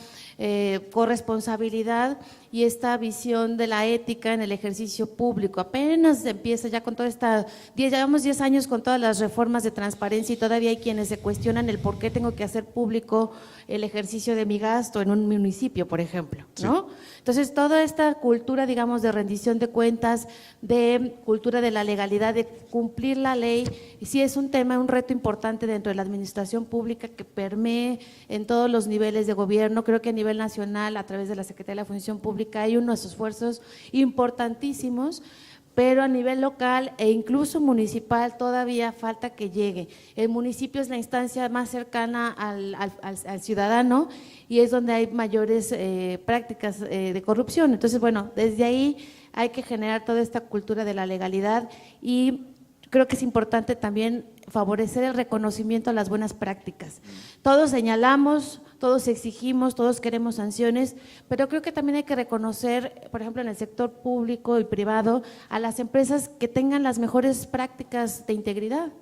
corresponsabilidad y esta visión de la ética en el ejercicio público. Apenas empieza ya con toda esta, llevamos 10 años con todas las reformas de transparencia y todavía hay quienes se cuestionan el por qué tengo que hacer público el ejercicio de mi gasto en un municipio, por ejemplo, ¿no? Sí. Entonces, toda esta cultura, digamos, de rendición de cuentas, de cultura de la legalidad, de cumplir la ley, y sí es un tema, un reto importante dentro de la administración pública que permee en todos los niveles de gobierno. Creo que a nivel nacional, a través de la Secretaría de la Función Pública, hay unos esfuerzos importantísimos, pero a nivel local e incluso municipal todavía falta que llegue. El municipio es la instancia más cercana al ciudadano y es donde hay mayores prácticas de corrupción. Entonces, bueno, desde ahí hay que generar toda esta cultura de la legalidad y creo que es importante también favorecer el reconocimiento a las buenas prácticas. Todos señalamos, todos exigimos, todos queremos sanciones, pero creo que también hay que reconocer, por ejemplo, en el sector público y privado, a las empresas que tengan las mejores prácticas de integridad.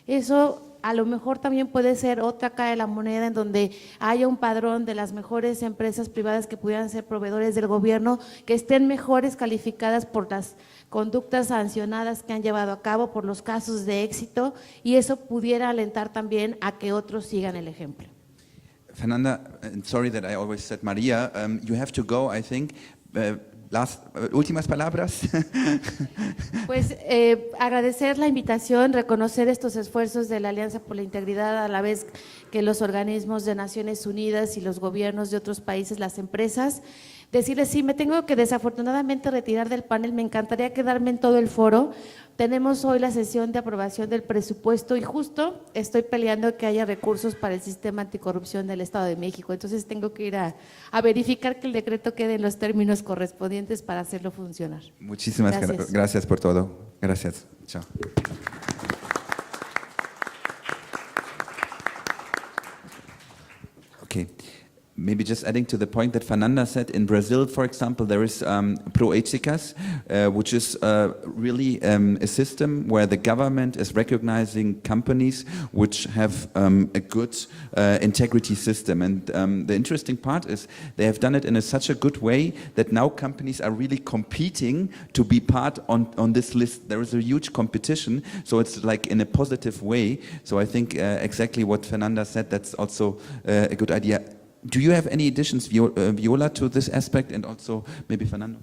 Eso a lo mejor también puede ser otra cara de la moneda en donde haya un padrón de las mejores empresas privadas que pudieran ser proveedores del gobierno, que estén mejores calificadas por las conductas sancionadas que han llevado a cabo, por los casos de éxito, y eso pudiera alentar también a que otros sigan el ejemplo. Fernanda, sorry that I always said Maria, you have to go, I think. Últimas palabras. Pues agradecer la invitación, reconocer estos esfuerzos de la Alianza por la Integridad a la vez que los organismos de Naciones Unidas y los gobiernos de otros países, las empresas. Decirles, sí, me tengo que desafortunadamente retirar del panel, me encantaría quedarme en todo el foro. Tenemos hoy la sesión de aprobación del presupuesto y justo estoy peleando que haya recursos para el sistema anticorrupción del Estado de México, entonces tengo que ir a verificar que el decreto quede en los términos correspondientes para hacerlo funcionar. Muchísimas gracias por todo. Gracias. Chao. Okay. Maybe just adding to the point that Fernanda said, in Brazil, for example, there is Proéticas, which is really a system where the government is recognizing companies which have a good integrity system. And the interesting part is they have done it in such a good way that now companies are really competing to be part on this list. There is a huge competition, so it's like in a positive way. So I think exactly what Fernanda said, that's also a good idea. Do you have any additions, Viola, to this aspect, and also maybe Fernando?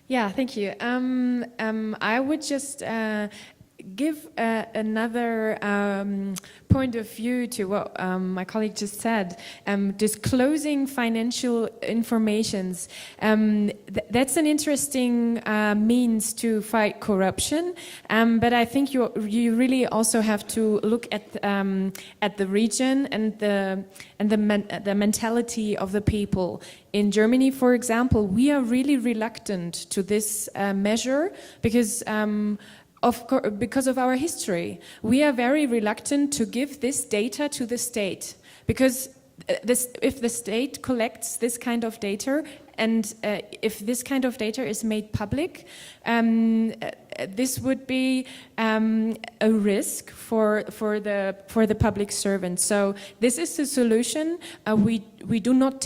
Yeah, thank you. I would just give another point of view to what my colleague just said. Disclosing financial informations, that's an interesting means to fight corruption, but I think you really also have to look at the region and the mentality of the people. In Germany, for example, we are really reluctant to this measure because of our history. We are very reluctant to give this data to the state because if the state collects this kind of data and if this kind of data is made public, this would be a risk for the public servant. So this is the solution we do not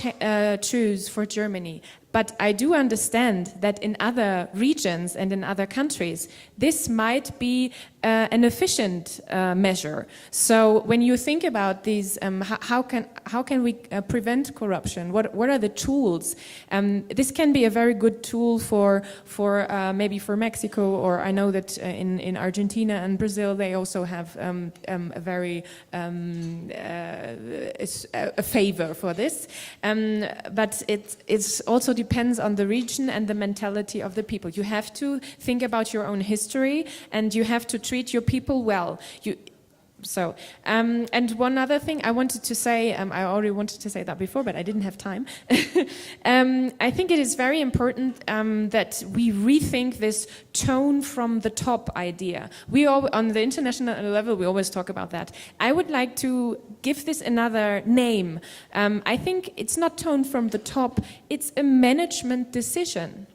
choose for Germany. But I do understand that in other regions and in other countries, this might be an efficient measure. So when you think about these, how can we prevent corruption? What are the tools? This can be a very good tool for maybe for Mexico, or I know that in Argentina and Brazil they also have a very a favor for this. But it's also depends on the region and the mentality of the people. You have to think about your own history and you have to treat your people well. And one other thing I wanted to say, I already wanted to say that before, but I didn't have time. I think it is very important that we rethink this tone from the top idea. On the international level, we always talk about that. I would like to give this another name. I think it's not tone from the top, it's a management decision.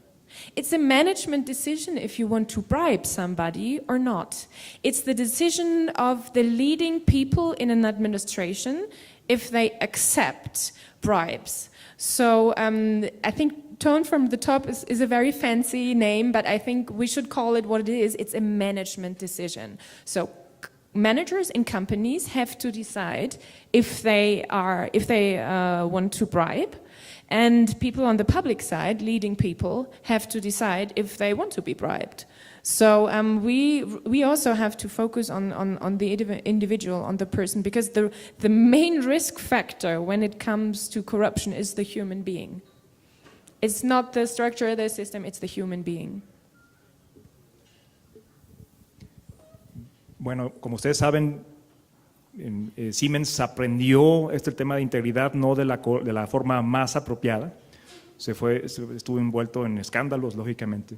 It's a management decision if you want to bribe somebody or not. It's the decision of the leading people in an administration if they accept bribes. So I think tone from the top is a very fancy name, but I think we should call it what it is. It's a management decision. So managers in companies have to decide if they want to bribe. And people on the public side, leading people, have to decide if they want to be bribed. So we also have to focus on the individual, on the person, because the main risk factor when it comes to corruption is the human being. It's not the structure of the system, it's the human being. Bueno, como ustedes saben, Siemens aprendió el tema de integridad no de la forma más apropiada, estuvo envuelto en escándalos, lógicamente.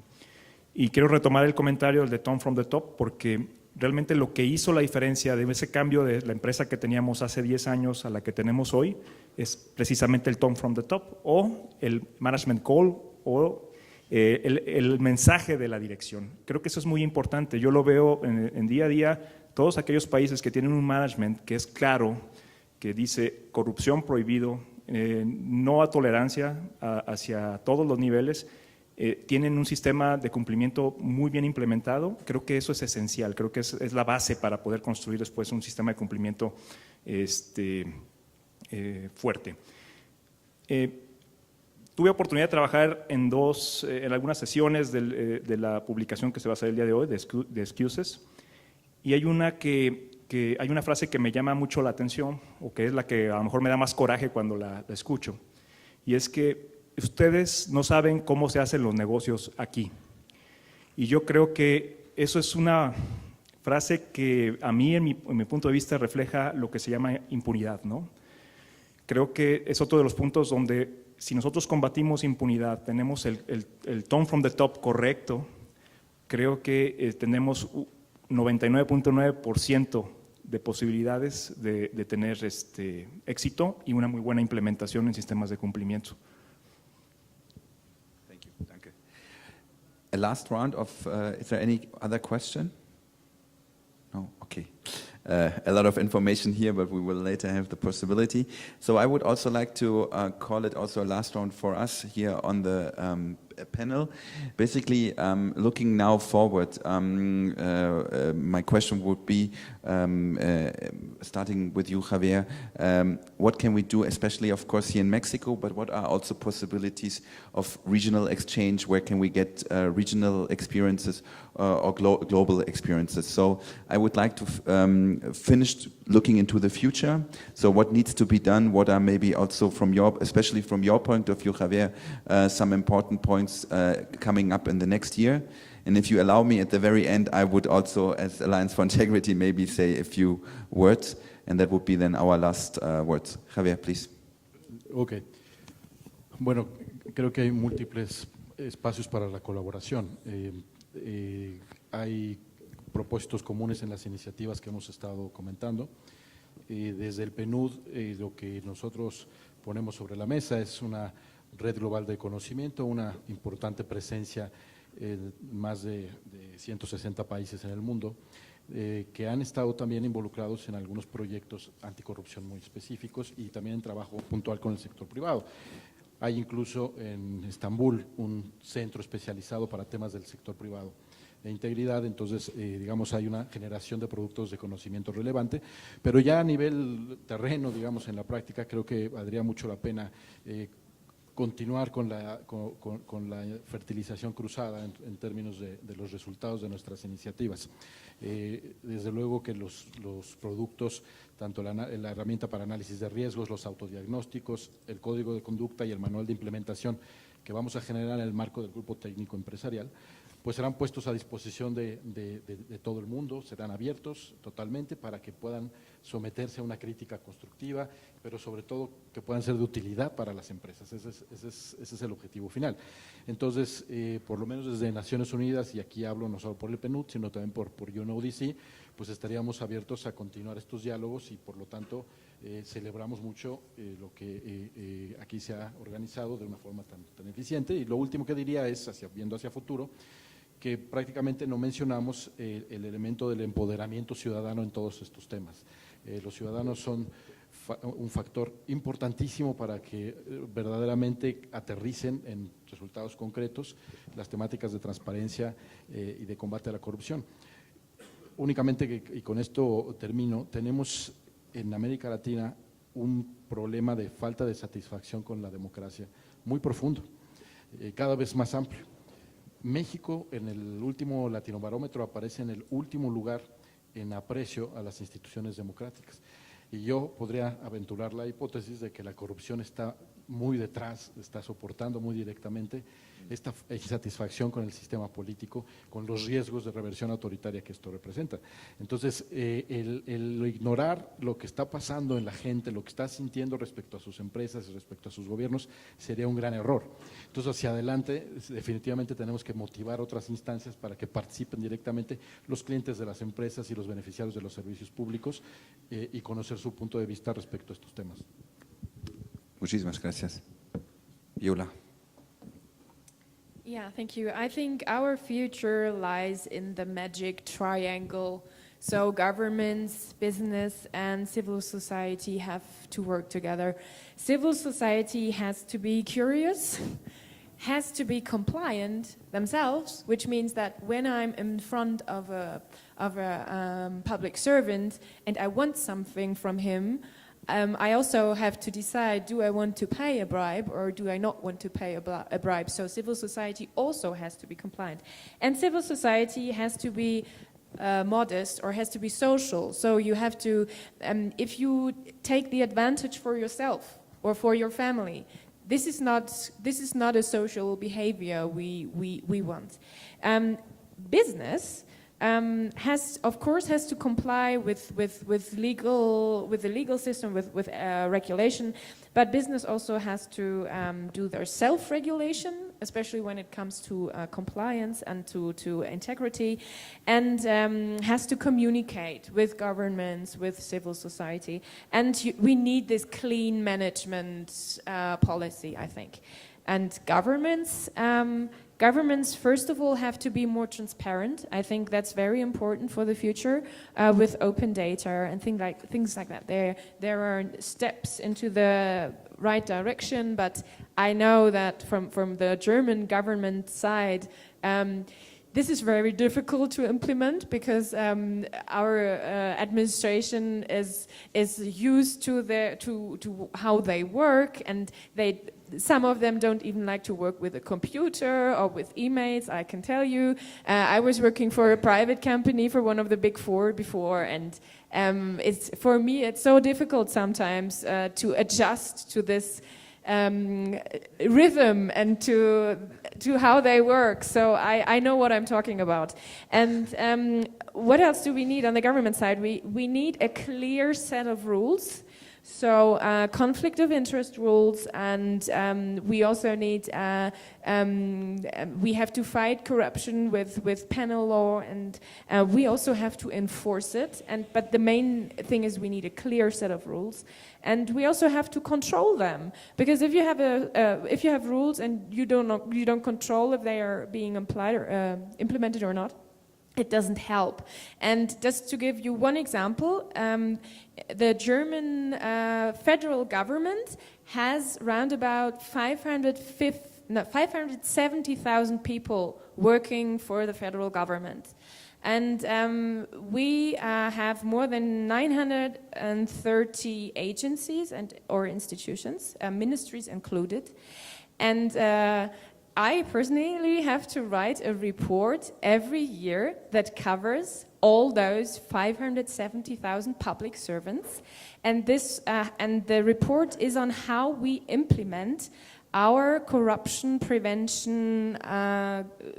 Y quiero retomar el comentario del de Tone from the Top, porque realmente lo que hizo la diferencia de ese cambio de la empresa que teníamos hace 10 años a la que tenemos hoy es precisamente el Tone from the Top, o el Management Call, o el mensaje de la dirección. Creo que eso es muy importante. Yo lo veo en día a día. Todos aquellos países que tienen un management que es claro, que dice corrupción prohibido, no a tolerancia hacia todos los niveles, tienen un sistema de cumplimiento muy bien implementado. Creo que eso es esencial, creo que es la base para poder construir después un sistema de cumplimiento fuerte. Tuve oportunidad de trabajar en algunas sesiones de la publicación que se va a hacer el día de hoy, de Excuses. Y hay una frase que me llama mucho la atención, o que es la que a lo mejor me da más coraje cuando la escucho, y es que ustedes no saben cómo se hacen los negocios aquí. Y yo creo que eso es una frase que a mí, en mi punto de vista, refleja lo que se llama impunidad, ¿no? Creo que es otro de los puntos donde, si nosotros combatimos impunidad, tenemos el tone from the top correcto, creo que tenemos 99.9% de posibilidades de tener éxito y una muy buena implementación en sistemas de cumplimiento. Thank you. Danke. A last round of, is there any other question? No? Okay. A lot of information here, but we will later have the possibility. So I would also like to call it also a last round for us here on the panel. Basically, looking now forward, my question would be, starting with you, Javier, what can we do, especially, of course, here in Mexico, but what are also possibilities of regional exchange? Where can we get regional experiences or global experiences? So I would like to finish looking into the future. So what needs to be done? What are maybe also especially from your point of view, Javier, some important points coming up in the next year? And if you allow me, at the very end, I would also, as Alliance for Integrity, maybe say a few words, and that would be then our last words. Javier, please. Ok. Bueno, creo que hay múltiples espacios para la colaboración. Hay propósitos comunes en las iniciativas que hemos estado comentando. Desde el PNUD, lo que nosotros ponemos sobre la mesa es una red global de conocimiento, una importante presencia en más de 160 países en el mundo, que han estado también involucrados en algunos proyectos anticorrupción muy específicos y también en trabajo puntual con el sector privado. Hay incluso en Estambul un centro especializado para temas del sector privado de integridad, entonces digamos hay una generación de productos de conocimiento relevante, pero ya a nivel terreno, digamos en la práctica, creo que valdría mucho la pena continuar con la fertilización cruzada en términos de los resultados de nuestras iniciativas. Desde luego que los productos, tanto la herramienta para análisis de riesgos, los autodiagnósticos, el código de conducta y el manual de implementación que vamos a generar en el marco del grupo técnico empresarial, pues serán puestos a disposición de todo el mundo, serán abiertos totalmente para que puedan someterse a una crítica constructiva, pero sobre todo que puedan ser de utilidad para las empresas. Ese es el objetivo final. Entonces, por lo menos desde Naciones Unidas, y aquí hablo no solo por el PNUD, sino también por UNODC, pues estaríamos abiertos a continuar estos diálogos y por lo tanto celebramos mucho lo que aquí se ha organizado de una forma tan eficiente. Y lo último que diría es, viendo hacia futuro, que prácticamente no mencionamos el elemento del empoderamiento ciudadano en todos estos temas. Los ciudadanos son un factor importantísimo para que verdaderamente aterricen en resultados concretos las temáticas de transparencia y de combate a la corrupción. Únicamente, y con esto termino, tenemos en América Latina un problema de falta de satisfacción con la democracia muy profundo, cada vez más amplio. México en el último Latinobarómetro aparece en el último lugar en aprecio a las instituciones democráticas. Y yo podría aventurar la hipótesis de que la corrupción está muy detrás, está soportando muy directamente esta insatisfacción con el sistema político, con los riesgos de reversión autoritaria que esto representa. Entonces, el ignorar lo que está pasando en la gente, lo que está sintiendo respecto a sus empresas, respecto a sus gobiernos, sería un gran error. Entonces, hacia adelante, definitivamente tenemos que motivar otras instancias para que participen directamente los clientes de las empresas y los beneficiarios de los servicios públicos y conocer su punto de vista respecto a estos temas. Muchísimas gracias. Yola. Yeah, thank you. I think our future lies in the magic triangle. So governments, business, and civil society have to work together. Civil society has to be curious, has to be compliant themselves, which means that when I'm in front of a public servant and I want something from him, I also have to decide, do I want to pay a bribe or do I not want to pay a bribe? So civil society also has to be compliant. And civil society has to be modest or has to be social. So you have to, if you take the advantage for yourself or for your family, this is not a social behavior we want. Business has to comply with the legal system, with regulation, but business also has to do their self-regulation, especially when it comes to compliance and to integrity, and has to communicate with governments, with civil society, and we need this clean management policy, I think. And governments, first of all, have to be more transparent. I think that's very important for the future with open data and things like that. There are steps into the right direction, but I know that from the German government side, this is very difficult to implement because our administration is used to how they work, and some of them don't even like to work with a computer or with emails, I can tell you. I was working for a private company for one of the big four before, and for me it's so difficult sometimes to adjust to this rhythm and to how they work. So I know what I'm talking about. And what else do we need on the government side? We need a clear set of rules. So conflict of interest rules, and we also need, we have to fight corruption with penal law, and we also have to enforce it. But the main thing is we need a clear set of rules, and we also have to control them. Because if you have rules and you don't control if they are being applied or implemented or not, it doesn't help. And just to give you one example, the German federal government has around about 570,000 people working for the federal government. And we have more than 930 agencies or institutions, ministries included. And I personally have to write a report every year that covers all those 570,000 public servants, and the report is on how we implement our corruption prevention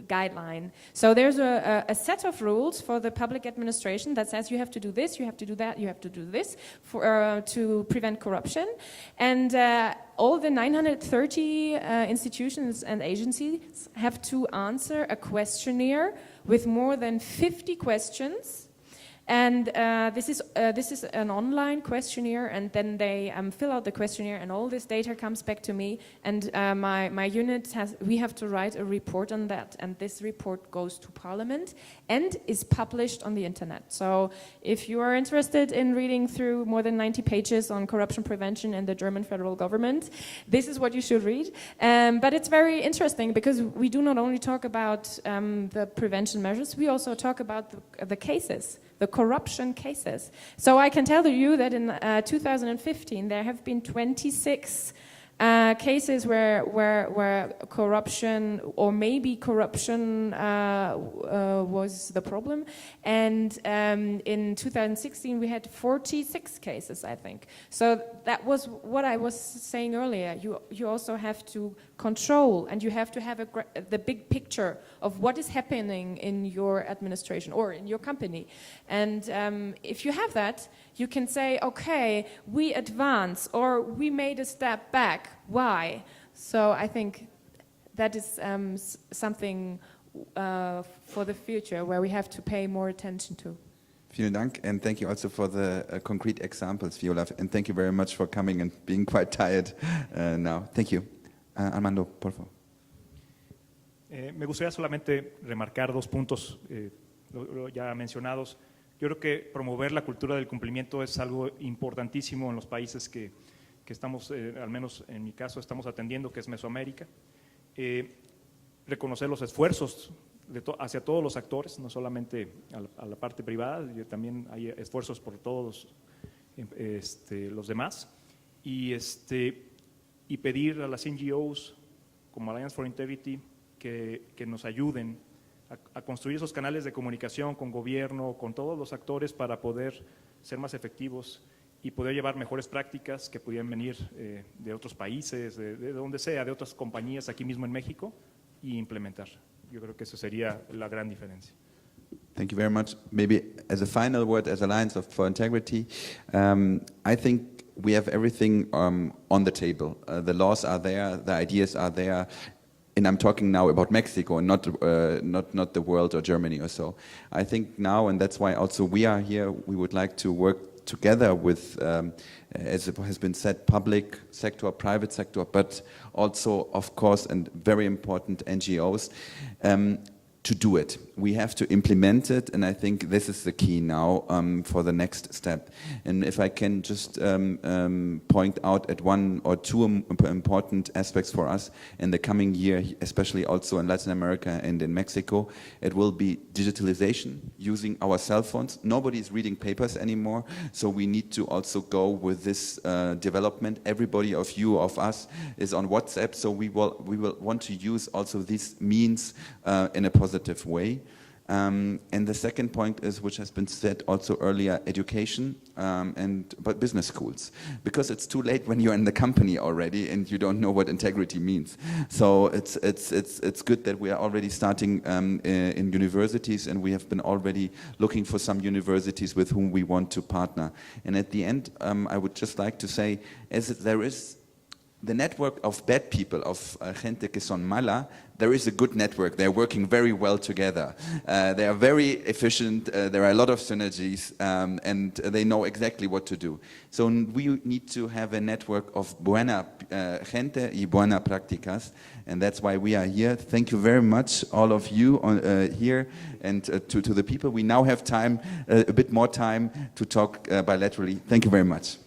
guideline. So there's a set of rules for the public administration that says you have to do this, you have to do that, you have to do this to prevent corruption. And all the 930 institutions and agencies have to answer a questionnaire with more than 50 questions. And this is an online questionnaire, and then they fill out the questionnaire, and all this data comes back to me, and my unit we have to write a report on that, and this report goes to Parliament and is published on the internet. So if you are interested in reading through more than 90 pages on corruption prevention in the German federal government, this is what you should read. But it's very interesting because we do not only talk about the prevention measures, we also talk about the cases, the corruption cases. So I can tell you that in 2015 there have been 26 cases where corruption, or maybe corruption was the problem, and in 2016 we had 46 cases, I think. So that was what I was saying earlier. You also have to control, and you have to have the big picture of what is happening in your administration or in your company. And if you have that, you can say, okay, we advance, or we made a step back. Why? So I think that is something for the future where we have to pay more attention to. Vielen Dank, and thank you also for the concrete examples, Viola, and thank you very much for coming and being quite tired now. Thank you. Armando, por favor. Me gustaría solamente remarcar dos puntos ya mencionados. Yo creo que promover la cultura del cumplimiento es algo importantísimo en los países que estamos, al menos en mi caso, estamos atendiendo, que es Mesoamérica. Reconocer los esfuerzos hacia todos los actores, no solamente a la parte privada, también hay esfuerzos por todos los demás. Y pedir a las NGOs como Alliance for Integrity que nos ayuden a construir esos canales de comunicación con gobierno, con todos los actores para poder ser más efectivos y poder llevar mejores prácticas que pudieran venir de otros países, de donde sea, de otras compañías aquí mismo en México, y implementar. Yo creo que eso sería la gran diferencia. Thank you very much. Maybe as a final word, as Alliance for Integrity, I think we have everything on the table. The laws are there, the ideas are there, and I'm talking now about Mexico and not the world or Germany or so. I think now, and that's why also we are here, we would like to work together with, as it has been said, public sector, private sector, but also, of course, and very important, NGOs. to do it. We have to implement it, and I think this is the key now for the next step. And if I can just point out at one or two important aspects for us in the coming year, especially also in Latin America and in Mexico, it will be digitalization, using our cell phones. Nobody is reading papers anymore, so we need to also go with this development. Everybody of you, of us, is on WhatsApp, so we will want to use also these means in a positive way. And the second point is, which has been said also earlier, education but business schools, because it's too late when you're in the company already and you don't know what integrity means. So it's good that we are already starting in universities, and we have been already looking for some universities with whom we want to partner. And at the end, I would just like to say, as there is the network of bad people, of gente que son mala, there is a good network. They're working very well together. They are very efficient. There are a lot of synergies, and they know exactly what to do. So we need to have a network of buena gente y buena prácticas, and that's why we are here. Thank you very much, all of you here, and to the people. We now have time, a bit more time to talk bilaterally. Thank you very much.